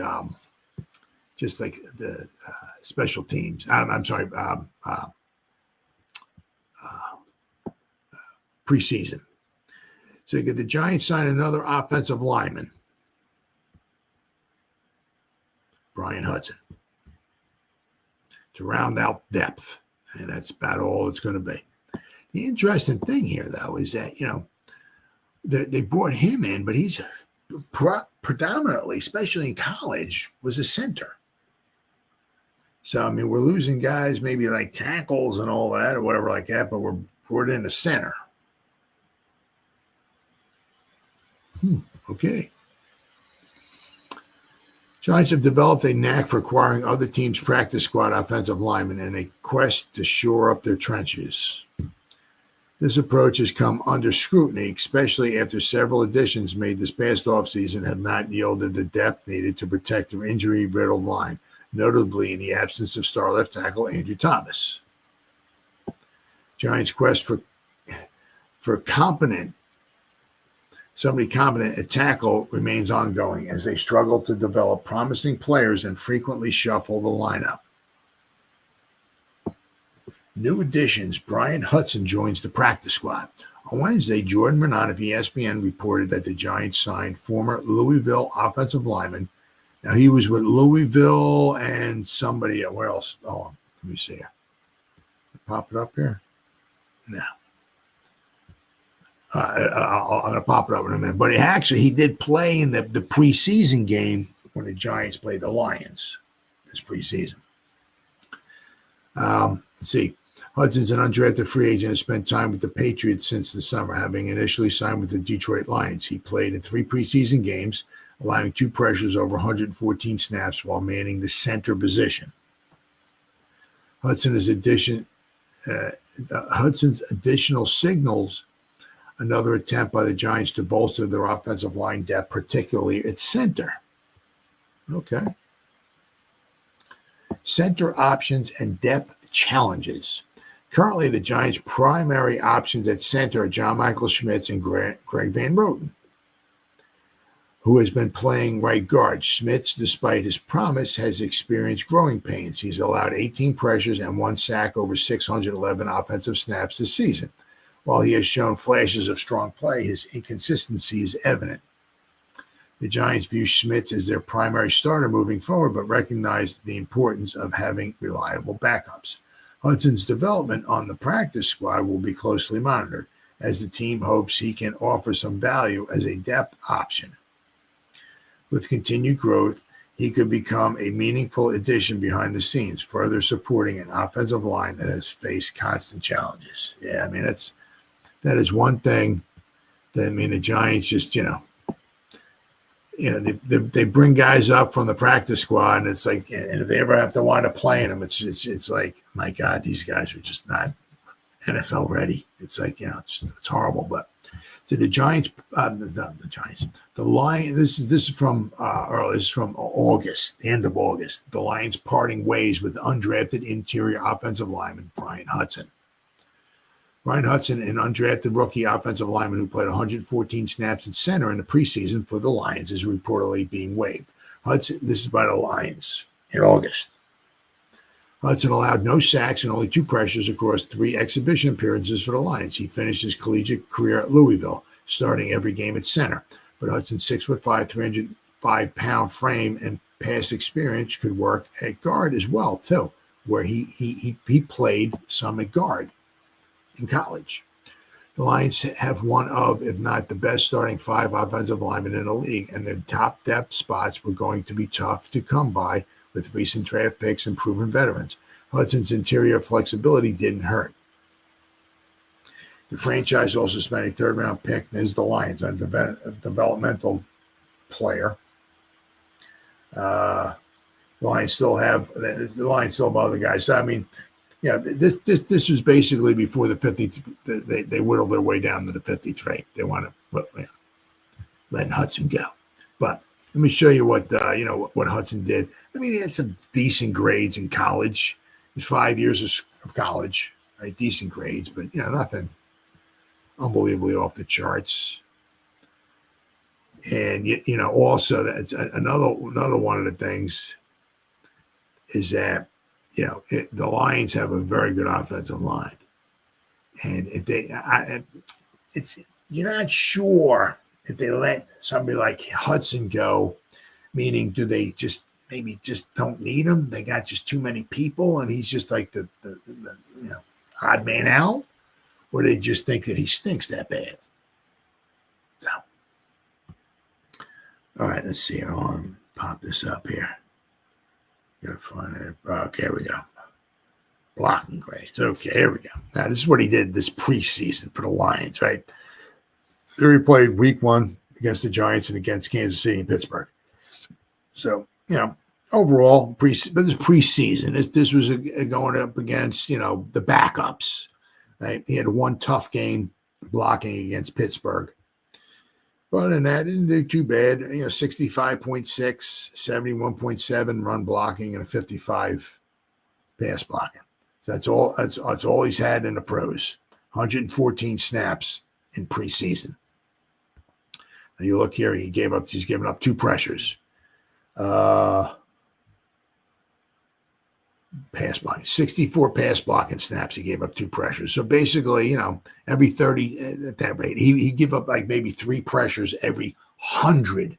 just like the special teams. I'm sorry, preseason. So you get the Giants sign another offensive lineman, Brian Hudson, to round out depth, and that's about all it's going to be. The interesting thing here, though, is that they brought him in, but he's predominantly, especially in college, was a center. So, I mean, we're losing guys maybe like tackles and all that or whatever like that, but we're brought in a center. Okay. Giants have developed a knack for acquiring other teams' practice squad offensive linemen in a quest to shore up their trenches. This approach has come under scrutiny, especially after several additions made this past offseason have not yielded the depth needed to protect their injury-riddled line, notably in the absence of star left tackle Andrew Thomas. Giants' quest for somebody competent at tackle remains ongoing as they struggle to develop promising players and frequently shuffle the lineup. New additions, Brian Hudson joins the practice squad. On Wednesday, Jordan Renan of ESPN reported that the Giants signed former Louisville offensive lineman. Now, he was with Louisville and somebody, where else? Oh, let me see here. Pop it up here? No. I'm going to pop it up in a minute. But he did play in the preseason game when the Giants played the Lions this preseason. Let's see. Hudson's an undrafted free agent and has spent time with the Patriots since the summer, having initially signed with the Detroit Lions. He played in 3 preseason games, allowing 2 pressures over 114 snaps while manning the center position. Hudson's additional signals another attempt by the Giants to bolster their offensive line depth, particularly at center. Okay. Center options and depth challenges. Currently, the Giants' primary options at center are John Michael Schmitz and Greg Van Roten, who has been playing right guard. Schmitz, despite his promise, has experienced growing pains. He's allowed 18 pressures and 1 sack over 611 offensive snaps this season. While he has shown flashes of strong play, his inconsistency is evident. The Giants view Schmitz as their primary starter moving forward, but recognize the importance of having reliable backups. Hudson's development on the practice squad will be closely monitored, as the team hopes he can offer some value as a depth option. With continued growth, he could become a meaningful addition behind the scenes, further supporting an offensive line that has faced constant challenges. Yeah, I mean, that is one thing that, I mean, the Giants just, they bring guys up from the practice squad, and it's like, and if they ever have to wind up playing them, it's like, my God, these guys are just not NFL ready. It's like, it's horrible. But to the Giants, the Lions. This is from early. This is from August, the end of August. The Lions parting ways with undrafted interior offensive lineman Brian Hudson. Brian Hudson, an undrafted rookie offensive lineman who played 114 snaps at center in the preseason for the Lions, is reportedly being waived. Hudson, this is by the Lions in August. Hudson allowed no sacks and only 2 pressures across 3 exhibition appearances for the Lions. He finished his collegiate career at Louisville, starting every game at center. But Hudson's 6'5", 305-pound frame and past experience could work at guard as well, too, where he played some at guard in college. The Lions have one of, if not the best starting 5 offensive linemen in the league, and their top depth spots were going to be tough to come by with recent draft picks and proven veterans. Hudson's interior flexibility didn't hurt. The franchise also spent a 3rd-round pick as the Lions on a developmental player. The Lions still have other guys. So, I mean, this was basically before the 50. They whittled their way down to the 53. They want to let Hudson go. But let me show you what Hudson did. I mean, he had some decent grades in college. It was 5 years of college, right? Decent grades, but nothing unbelievably off the charts. And also that's another one of the things is that the Lions have a very good offensive line, and if you're not sure if they let somebody like Hudson go, meaning do they maybe just don't need him? They got just too many people, and he's just like the odd man out, or they just think that he stinks that bad. So, all right, let's see. I'll pop this up here. Gotta find it. Okay, here we go. Blocking grades. Okay, here we go. Now, this is what he did this preseason for the Lions, right? There he played week 1 against the Giants and against Kansas City and Pittsburgh. So, overall, but this preseason. This was going up against, the backups. Right? He had one tough game blocking against Pittsburgh. But other than that, didn't do too bad. 65.6, 71.7 run blocking, and a 55 pass blocking. So that's all he's had in the pros. 114 snaps in preseason. And you look here, he's given up 2 pressures. Pass blocking, 64 pass blocking snaps. He gave up 2 pressures. So basically, every 30 at that rate, he give up like maybe 3 pressures every 100,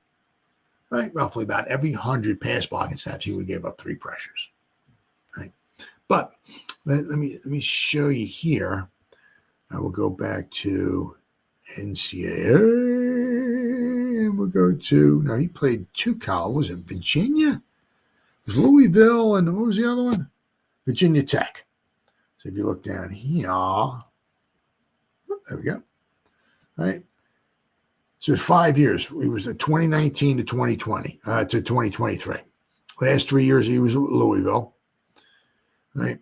right? Roughly about every 100 pass blocking snaps, he would give up 3 pressures, right? But let me show you here. I will go back to NCAA, and we'll go to, now he played 2 colleges. Was it Virginia? It was Louisville, and what was the other one? Virginia Tech. So if you look down here, there we go. All right. So 5 years. He was 2019 to 2020 to 2023. Last 3 years he was at Louisville. Right.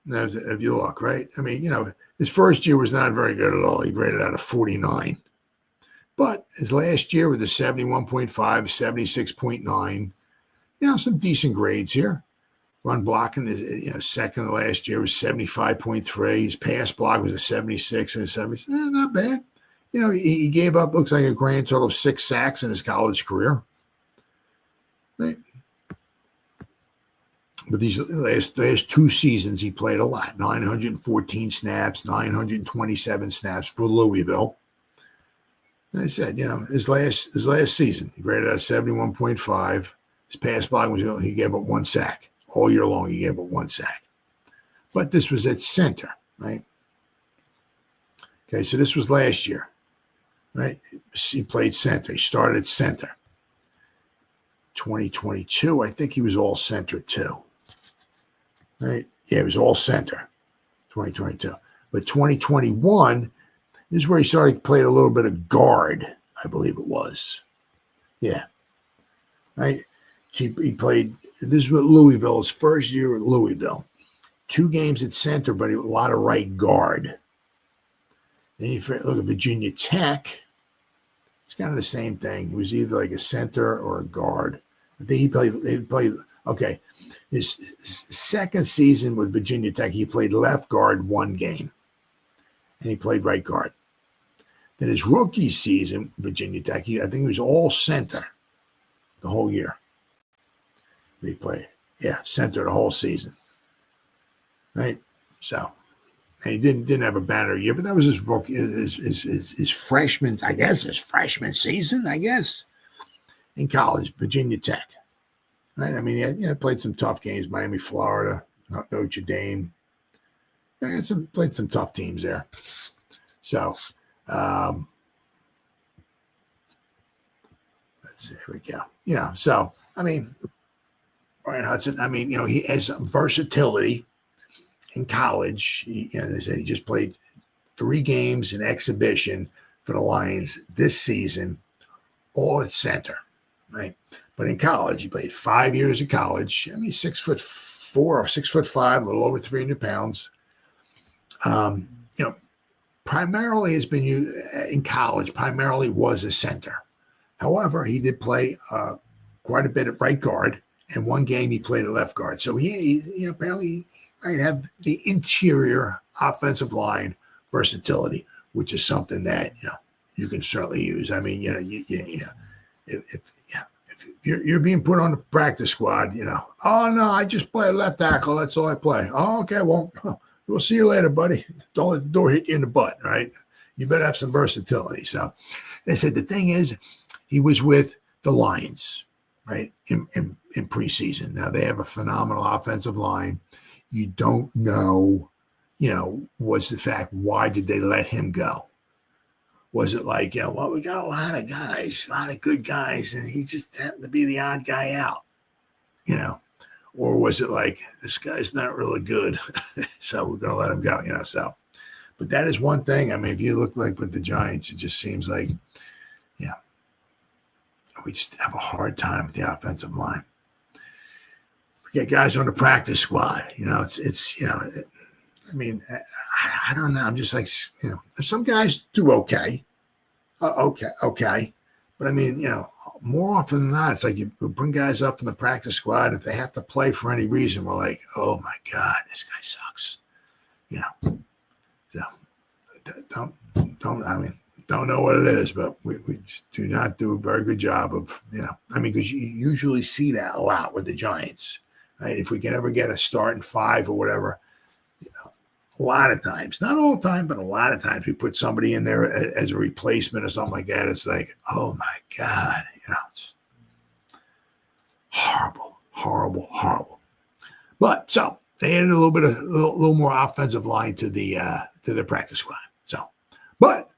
Now, if you look, right, I mean, his first year was not very good at all. He rated out of 49. But his last year with a 71.5, 76.9, some decent grades here. Run blocking is, second last year was 75.3. His pass block was a 76 and a 76. Not bad. He gave up, looks like a grand total of 6 sacks in his college career. Right. But these last 2 seasons, he played a lot. 914 snaps, 927 snaps for Louisville. And I said, his last season, he graded out 71.5. His pass block he gave up 1 sack. All year long, he gave up 1 sack. But this was at center, right? Okay, so this was last year, right? He played center. He started at center. 2022, I think he was all center too. Right? Yeah, it was all center, 2022. But 2021, this is where he started playing a little bit of guard, I believe it was. Yeah. Right? He played, this is what Louisville, his first year at Louisville. 2 games at center, but a lot of right guard. Then you look at Virginia Tech. It's kind of the same thing. He was either like a center or a guard. I think he played, okay. His second season with Virginia Tech, he played left guard 1 game. And he played right guard. Then his rookie season, Virginia Tech, I think he was all center the whole year. He played, center the whole season, right? So, and he didn't have a banner year, but that was his rookie, his freshman, I guess, his freshman season, I guess, in college, Virginia Tech, right? I mean, he played some tough games, Miami, Florida, Notre Dame. Played some tough teams there. So, let's see, here we go. So I mean. Brian Hudson, I mean, he has versatility in college. They said he just played 3 games in exhibition for the Lions this season, all at center, right? But in college, he played 5 years of college. I mean, 6'4" or 6'5", a little over 300 pounds. Primarily has been used in college, primarily was a center. However, he did play quite a bit at right guard. And 1 game he played at left guard. So he apparently might have the interior offensive line versatility. which is something that you can certainly use. I mean, if you're being put on the practice squad, oh no, I just play left tackle. That's all I play. Oh, okay, well, we'll see you later, buddy. Don't let the door hit you in the butt, right? You better have some versatility. So they said the thing is, he was with the Lions, right, in preseason. Now they have a phenomenal offensive line. You don't know, was the fact, why did they let him go? Was it like, well, we got a lot of guys, a lot of good guys, and he just happened to be the odd guy out, Or was it like, this guy's not really good, so we're going to let him go, so. But that is one thing. I mean, if you look like with the Giants, it just seems like, we just have a hard time with the offensive line. We get guys on the practice squad, I mean, I don't know. I'm just like, some guys do okay. Okay. But I mean, more often than not, it's like you bring guys up from the practice squad. If they have to play for any reason, we're like, oh my God, this guy sucks. So don't know what it is, but we just do not do a very good job of, because you usually see that a lot with the Giants, right? If we can ever get a starting five or whatever, a lot of times, not all the time, but a lot of times we put somebody in there as a replacement or something like that. It's like, oh my God, it's horrible. But so they added a little more offensive line to the practice squad. So, but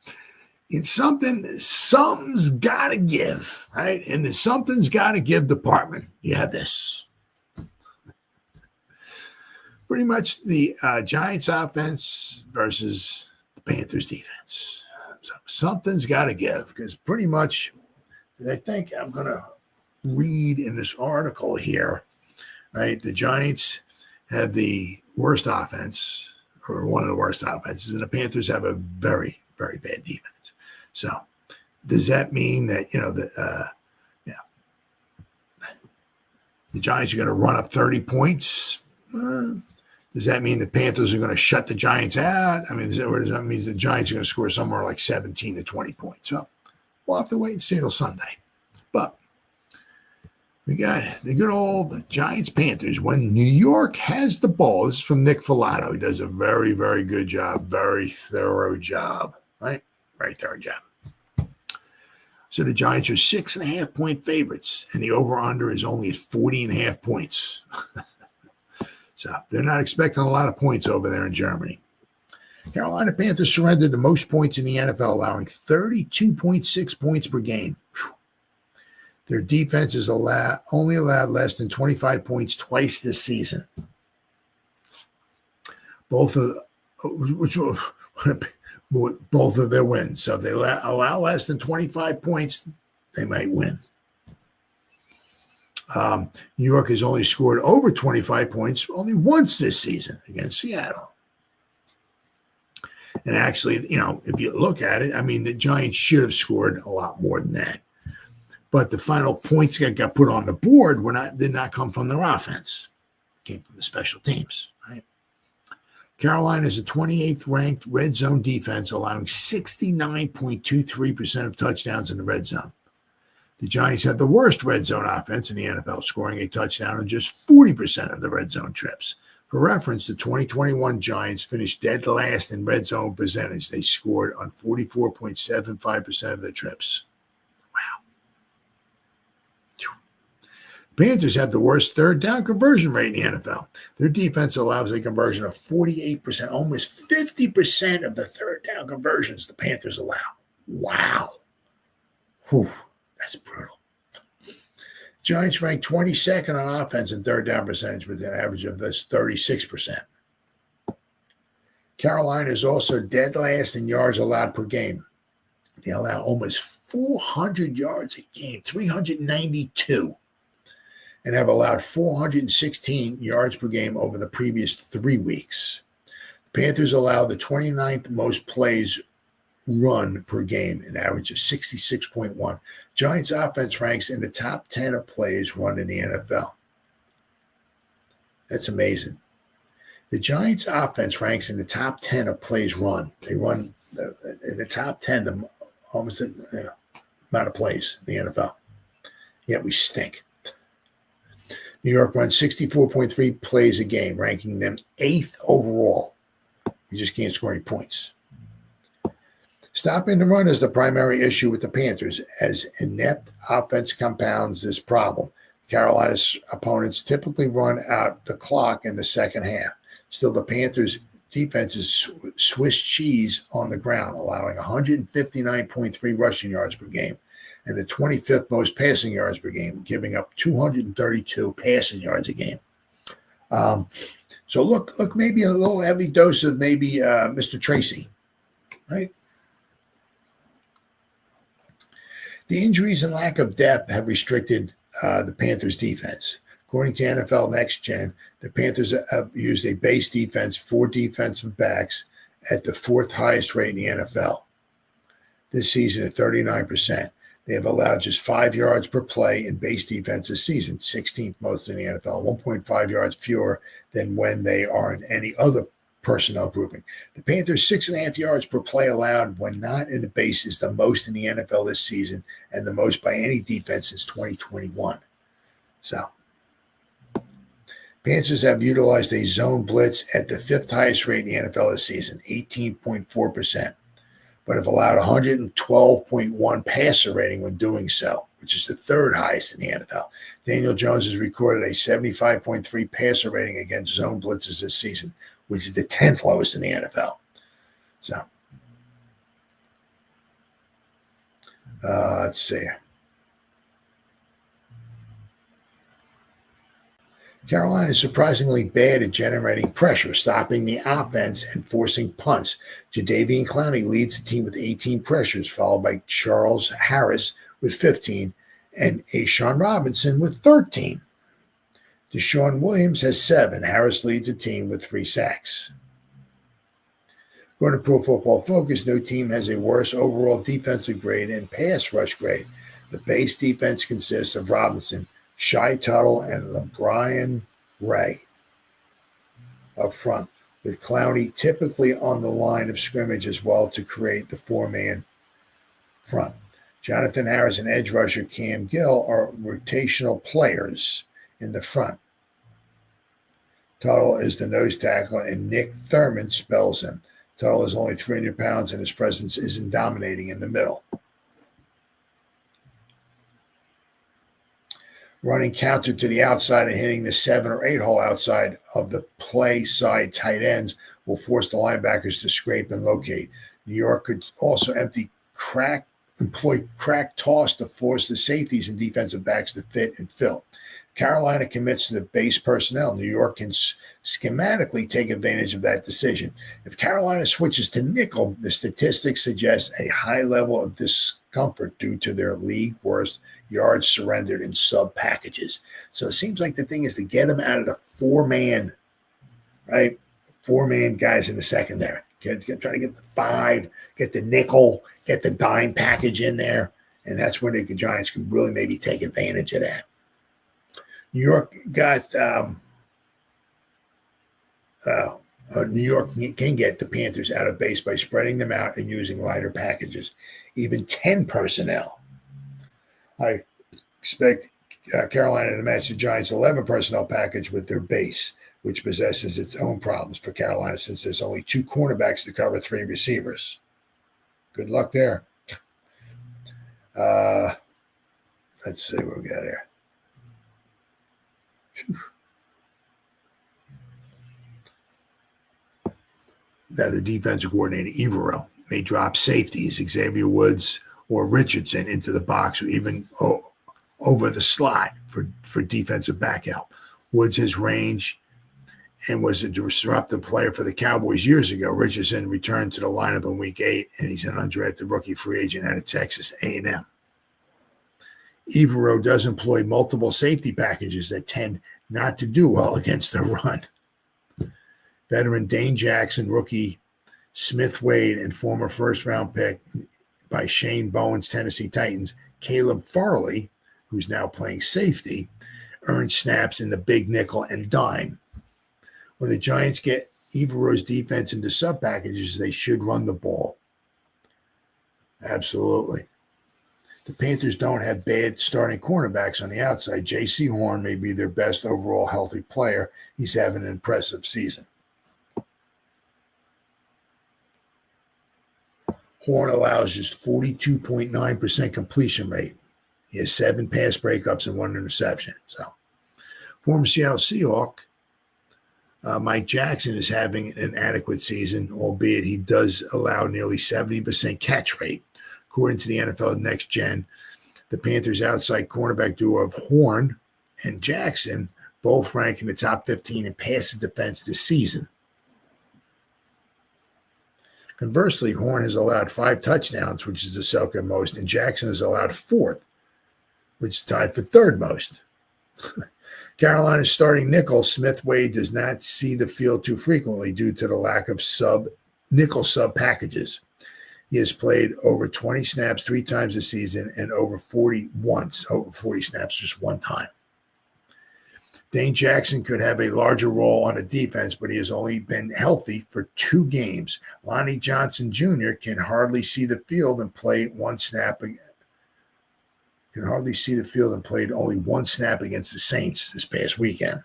it's something's got to give, right? And the something's got to give department. You have this. Pretty much the Giants offense versus the Panthers defense. So something's got to give, because pretty much, I think I'm going to read in this article here, right? The Giants have the worst offense, or one of the worst offenses, and the Panthers have a very, very bad defense. So does that mean that, the Giants are going to run up 30 points? Does that mean the Panthers are going to shut the Giants out? I mean, does that mean the Giants are going to score somewhere like 17 to 20 points? So we'll have to wait and see till Sunday. But we got the good old Giants-Panthers when New York has the ball. This is from Nick Filato. He does a very, very good job, very thorough job, right? Very thorough job. So the Giants are 6.5-point favorites, and the over-under is only at 40.5 points. So they're not expecting a lot of points over there in Germany. Carolina Panthers surrendered the most points in the NFL, allowing 32.6 points per game. Whew. Their defense is only allowed less than 25 points twice this season. Both of their wins. So if they allow less than 25 points, they might win. New York has only scored over 25 points only once this season against Seattle. And actually, if you look at it, I mean, the Giants should have scored a lot more than that. But the final points that got put on the board did not come from their offense. It came from the special teams, right? Carolina is a 28th ranked red zone defense, allowing 69.23% of touchdowns in the red zone. The Giants have the worst red zone offense in the NFL, scoring a touchdown on just 40% of the red zone trips. For reference, the 2021 Giants finished dead last in red zone percentage. They scored on 44.75% of their trips. Wow. The Panthers have the worst third down conversion rate in the NFL. Their defense allows a conversion of 48%, almost 50% of the third down conversions the Panthers allow. Wow. Whew. That's brutal. Giants ranked 22nd on offense in third down percentage with an average of this 36%. Carolina is also dead last in yards allowed per game. They allow almost 400 yards a game, 392, and have allowed 416 yards per game over the previous 3 weeks. The Panthers allow the 29th most plays run per game, an average of 66.1. Giants offense ranks in the top 10 of plays run in the NFL. That's amazing. The Giants offense ranks in the top 10 of plays run. They run in the top 10, almost amount of plays in the NFL. Yet we stink. New York runs 64.3 plays a game, ranking them 8th overall. You just can't score any points. Stopping the run is the primary issue with the Panthers, as inept offense compounds this problem. Carolina's opponents typically run out the clock in the second half. Still, the Panthers' defense is Swiss cheese on the ground, allowing 159.3 rushing yards per game and the 25th most passing yards per game, giving up 232 passing yards a game. So look, maybe a little heavy dose of maybe Mr. Tracy, right? The injuries and lack of depth have restricted the Panthers' defense. According to NFL Next Gen, the Panthers have used a base defense, 4 defensive backs, at the 4th highest rate in the NFL. This season at 39%. They have allowed just 5 yards per play in base defense this season, 16th most in the NFL, 1.5 yards fewer than when they are in any other personnel grouping. The Panthers' 6.5 yards per play allowed when not in the base is the most in the NFL this season and the most by any defense since 2021. So, Panthers have utilized a zone blitz at the 5th highest rate in the NFL this season, 18.4%, but have allowed 112.1 passer rating when doing so, which is the 3rd highest in the NFL. Daniel Jones has recorded a 75.3 passer rating against zone blitzes this season, which is the 10th lowest in the NFL. So, let's see. Carolina is surprisingly bad at generating pressure, stopping the offense and forcing punts. Jadeveon Clowney leads the team with 18 pressures, followed by Charles Harris with 15 and Ashawn Robinson with 13. Deshaun Williams has 7. Harris leads the team with 3 sacks. According to Pro Football Focus, no team has a worse overall defensive grade and pass rush grade. The base defense consists of Robinson, Shy Tuttle, and LeBrian Ray up front, with Clowney typically on the line of scrimmage as well to create the 4-man front. Jonathan Harris and edge rusher Cam Gill are rotational players in the front. Tuttle is the nose tackle, and Nick Thurman spells him. Tuttle is only 300 pounds, and his presence isn't dominating in the middle. Running counter to the outside and hitting the 7 or 8 hole outside of the play side tight ends will force the linebackers to scrape and locate. New York could also employ crack toss to force the safeties and defensive backs to fit and fill. Carolina commits to the base personnel. New York can schematically take advantage of that decision. If Carolina switches to nickel, the statistics suggest a high level of discomfort due to their league worst yards surrendered in sub packages. So it seems like the thing is to get them out of the 4-man, right? 4-man guys in the secondary. Try to get the 5, get the nickel, get the dime package in there. And that's when the Giants can really maybe take advantage of that. New York got New York can get the Panthers out of base by spreading them out and using lighter packages, even 10 personnel. I expect Carolina to match the Giants' 11 personnel package with their base, which possesses its own problems for Carolina since there's only 2 cornerbacks to cover 3 receivers. Good luck there. Let's see what we got here. Now, the defensive coordinator, Evero, may drop safeties, Xavier Woods or Richardson, into the box or even over the slot for defensive back help. Woods has range and was a disruptive player for the Cowboys years ago. Richardson returned to the lineup in Week 8, and he's an undrafted rookie free agent out of Texas A&M. Evero does employ multiple safety packages that tend not to do well against the run. Veteran Dane Jackson, rookie Smith Wade, and former first-round pick by Shane Bowen's Tennessee Titans, Caleb Farley, who's now playing safety, earned snaps in the big nickel and dime. When the Giants get Evero's defense into sub-packages, they should run the ball. Absolutely. The Panthers don't have bad starting cornerbacks on the outside. J.C. Horn may be their best overall healthy player. He's having an impressive season. Horn allows just 42.9% completion rate. He has 7 pass breakups and 1 interception. So, former Seattle Seahawk, Mike Jackson is having an adequate season, albeit he does allow nearly 70% catch rate. According to the NFL Next Gen, the Panthers' outside cornerback duo of Horn and Jackson both rank in the top 15 in pass defense this season. Conversely, Horn has allowed 5 touchdowns, which is the second most, and Jackson has allowed 4th, which is tied for 3rd most. Carolina's starting nickel, Smith Wade, does not see the field too frequently due to the lack of nickel sub packages. He has played over 20 snaps 3 times this season and over 40 snaps just 1 time. Dane Jackson could have a larger role on the defense, but he has only been healthy for 2 games. Lonnie Johnson Jr. can hardly see the field and played only 1 snap against the Saints this past weekend.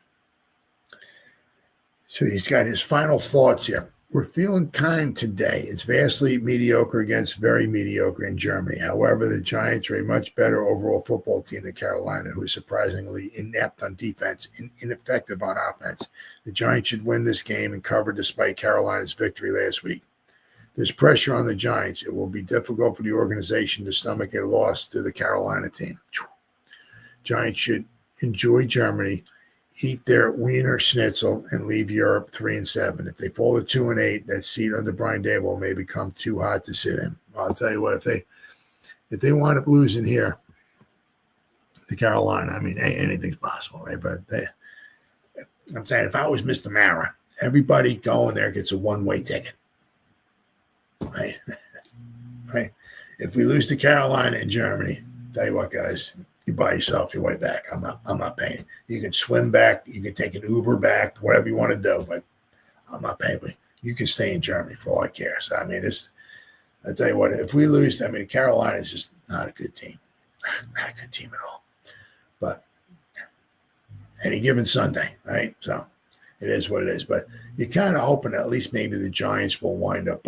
So he's got his final thoughts here. We're feeling kind today. It's vastly mediocre against very mediocre in Germany. However, the Giants are a much better overall football team than Carolina, who is surprisingly inept on defense and ineffective on offense. The Giants should win this game and cover despite Carolina's victory last week. There's pressure on the Giants. It will be difficult for the organization to stomach a loss to the Carolina team. Giants should enjoy Germany, eat their Wiener Schnitzel, and leave Europe 3-7. If they fall to 2-8, that seat under Brian Daboll may become too hot to sit in. Well, I'll tell you what, if they wind up losing here to Carolina, I mean, hey, anything's possible, right? But I'm saying, if I was Mr. Mara, everybody going there gets a one-way ticket, right? Right. If we lose to Carolina and Germany, tell you what, guys. You buy yourself your way back. I'm not paying. You can swim back. You can take an Uber back, whatever you want to do, but I'm not paying. You can stay in Germany for all I care. So, I mean, I tell you what, if we lose, I mean, Carolina is just not a good team. Not a good team at all. But any given Sunday, right? So it is what it is. But you're kind of hoping at least maybe the Giants will wind up,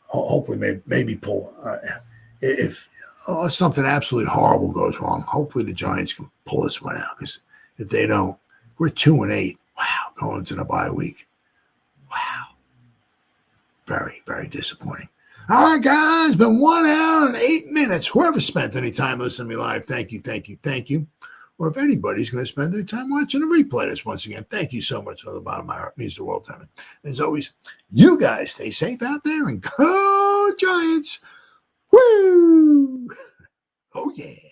hopefully maybe pull. If something absolutely horrible goes wrong, hopefully the Giants can pull this one out. Because if they don't, we're 2-8. Wow, going into the bye week. Wow. Very, very disappointing. All right, guys, been 1 hour and 8 minutes. Whoever spent any time listening to me live, thank you, thank you, thank you. Or if anybody's going to spend any time watching the replay this, once again, thank you so much from the bottom of my heart. It means the world to me. As always, you guys stay safe out there and go Giants. Woo! Oh, yeah.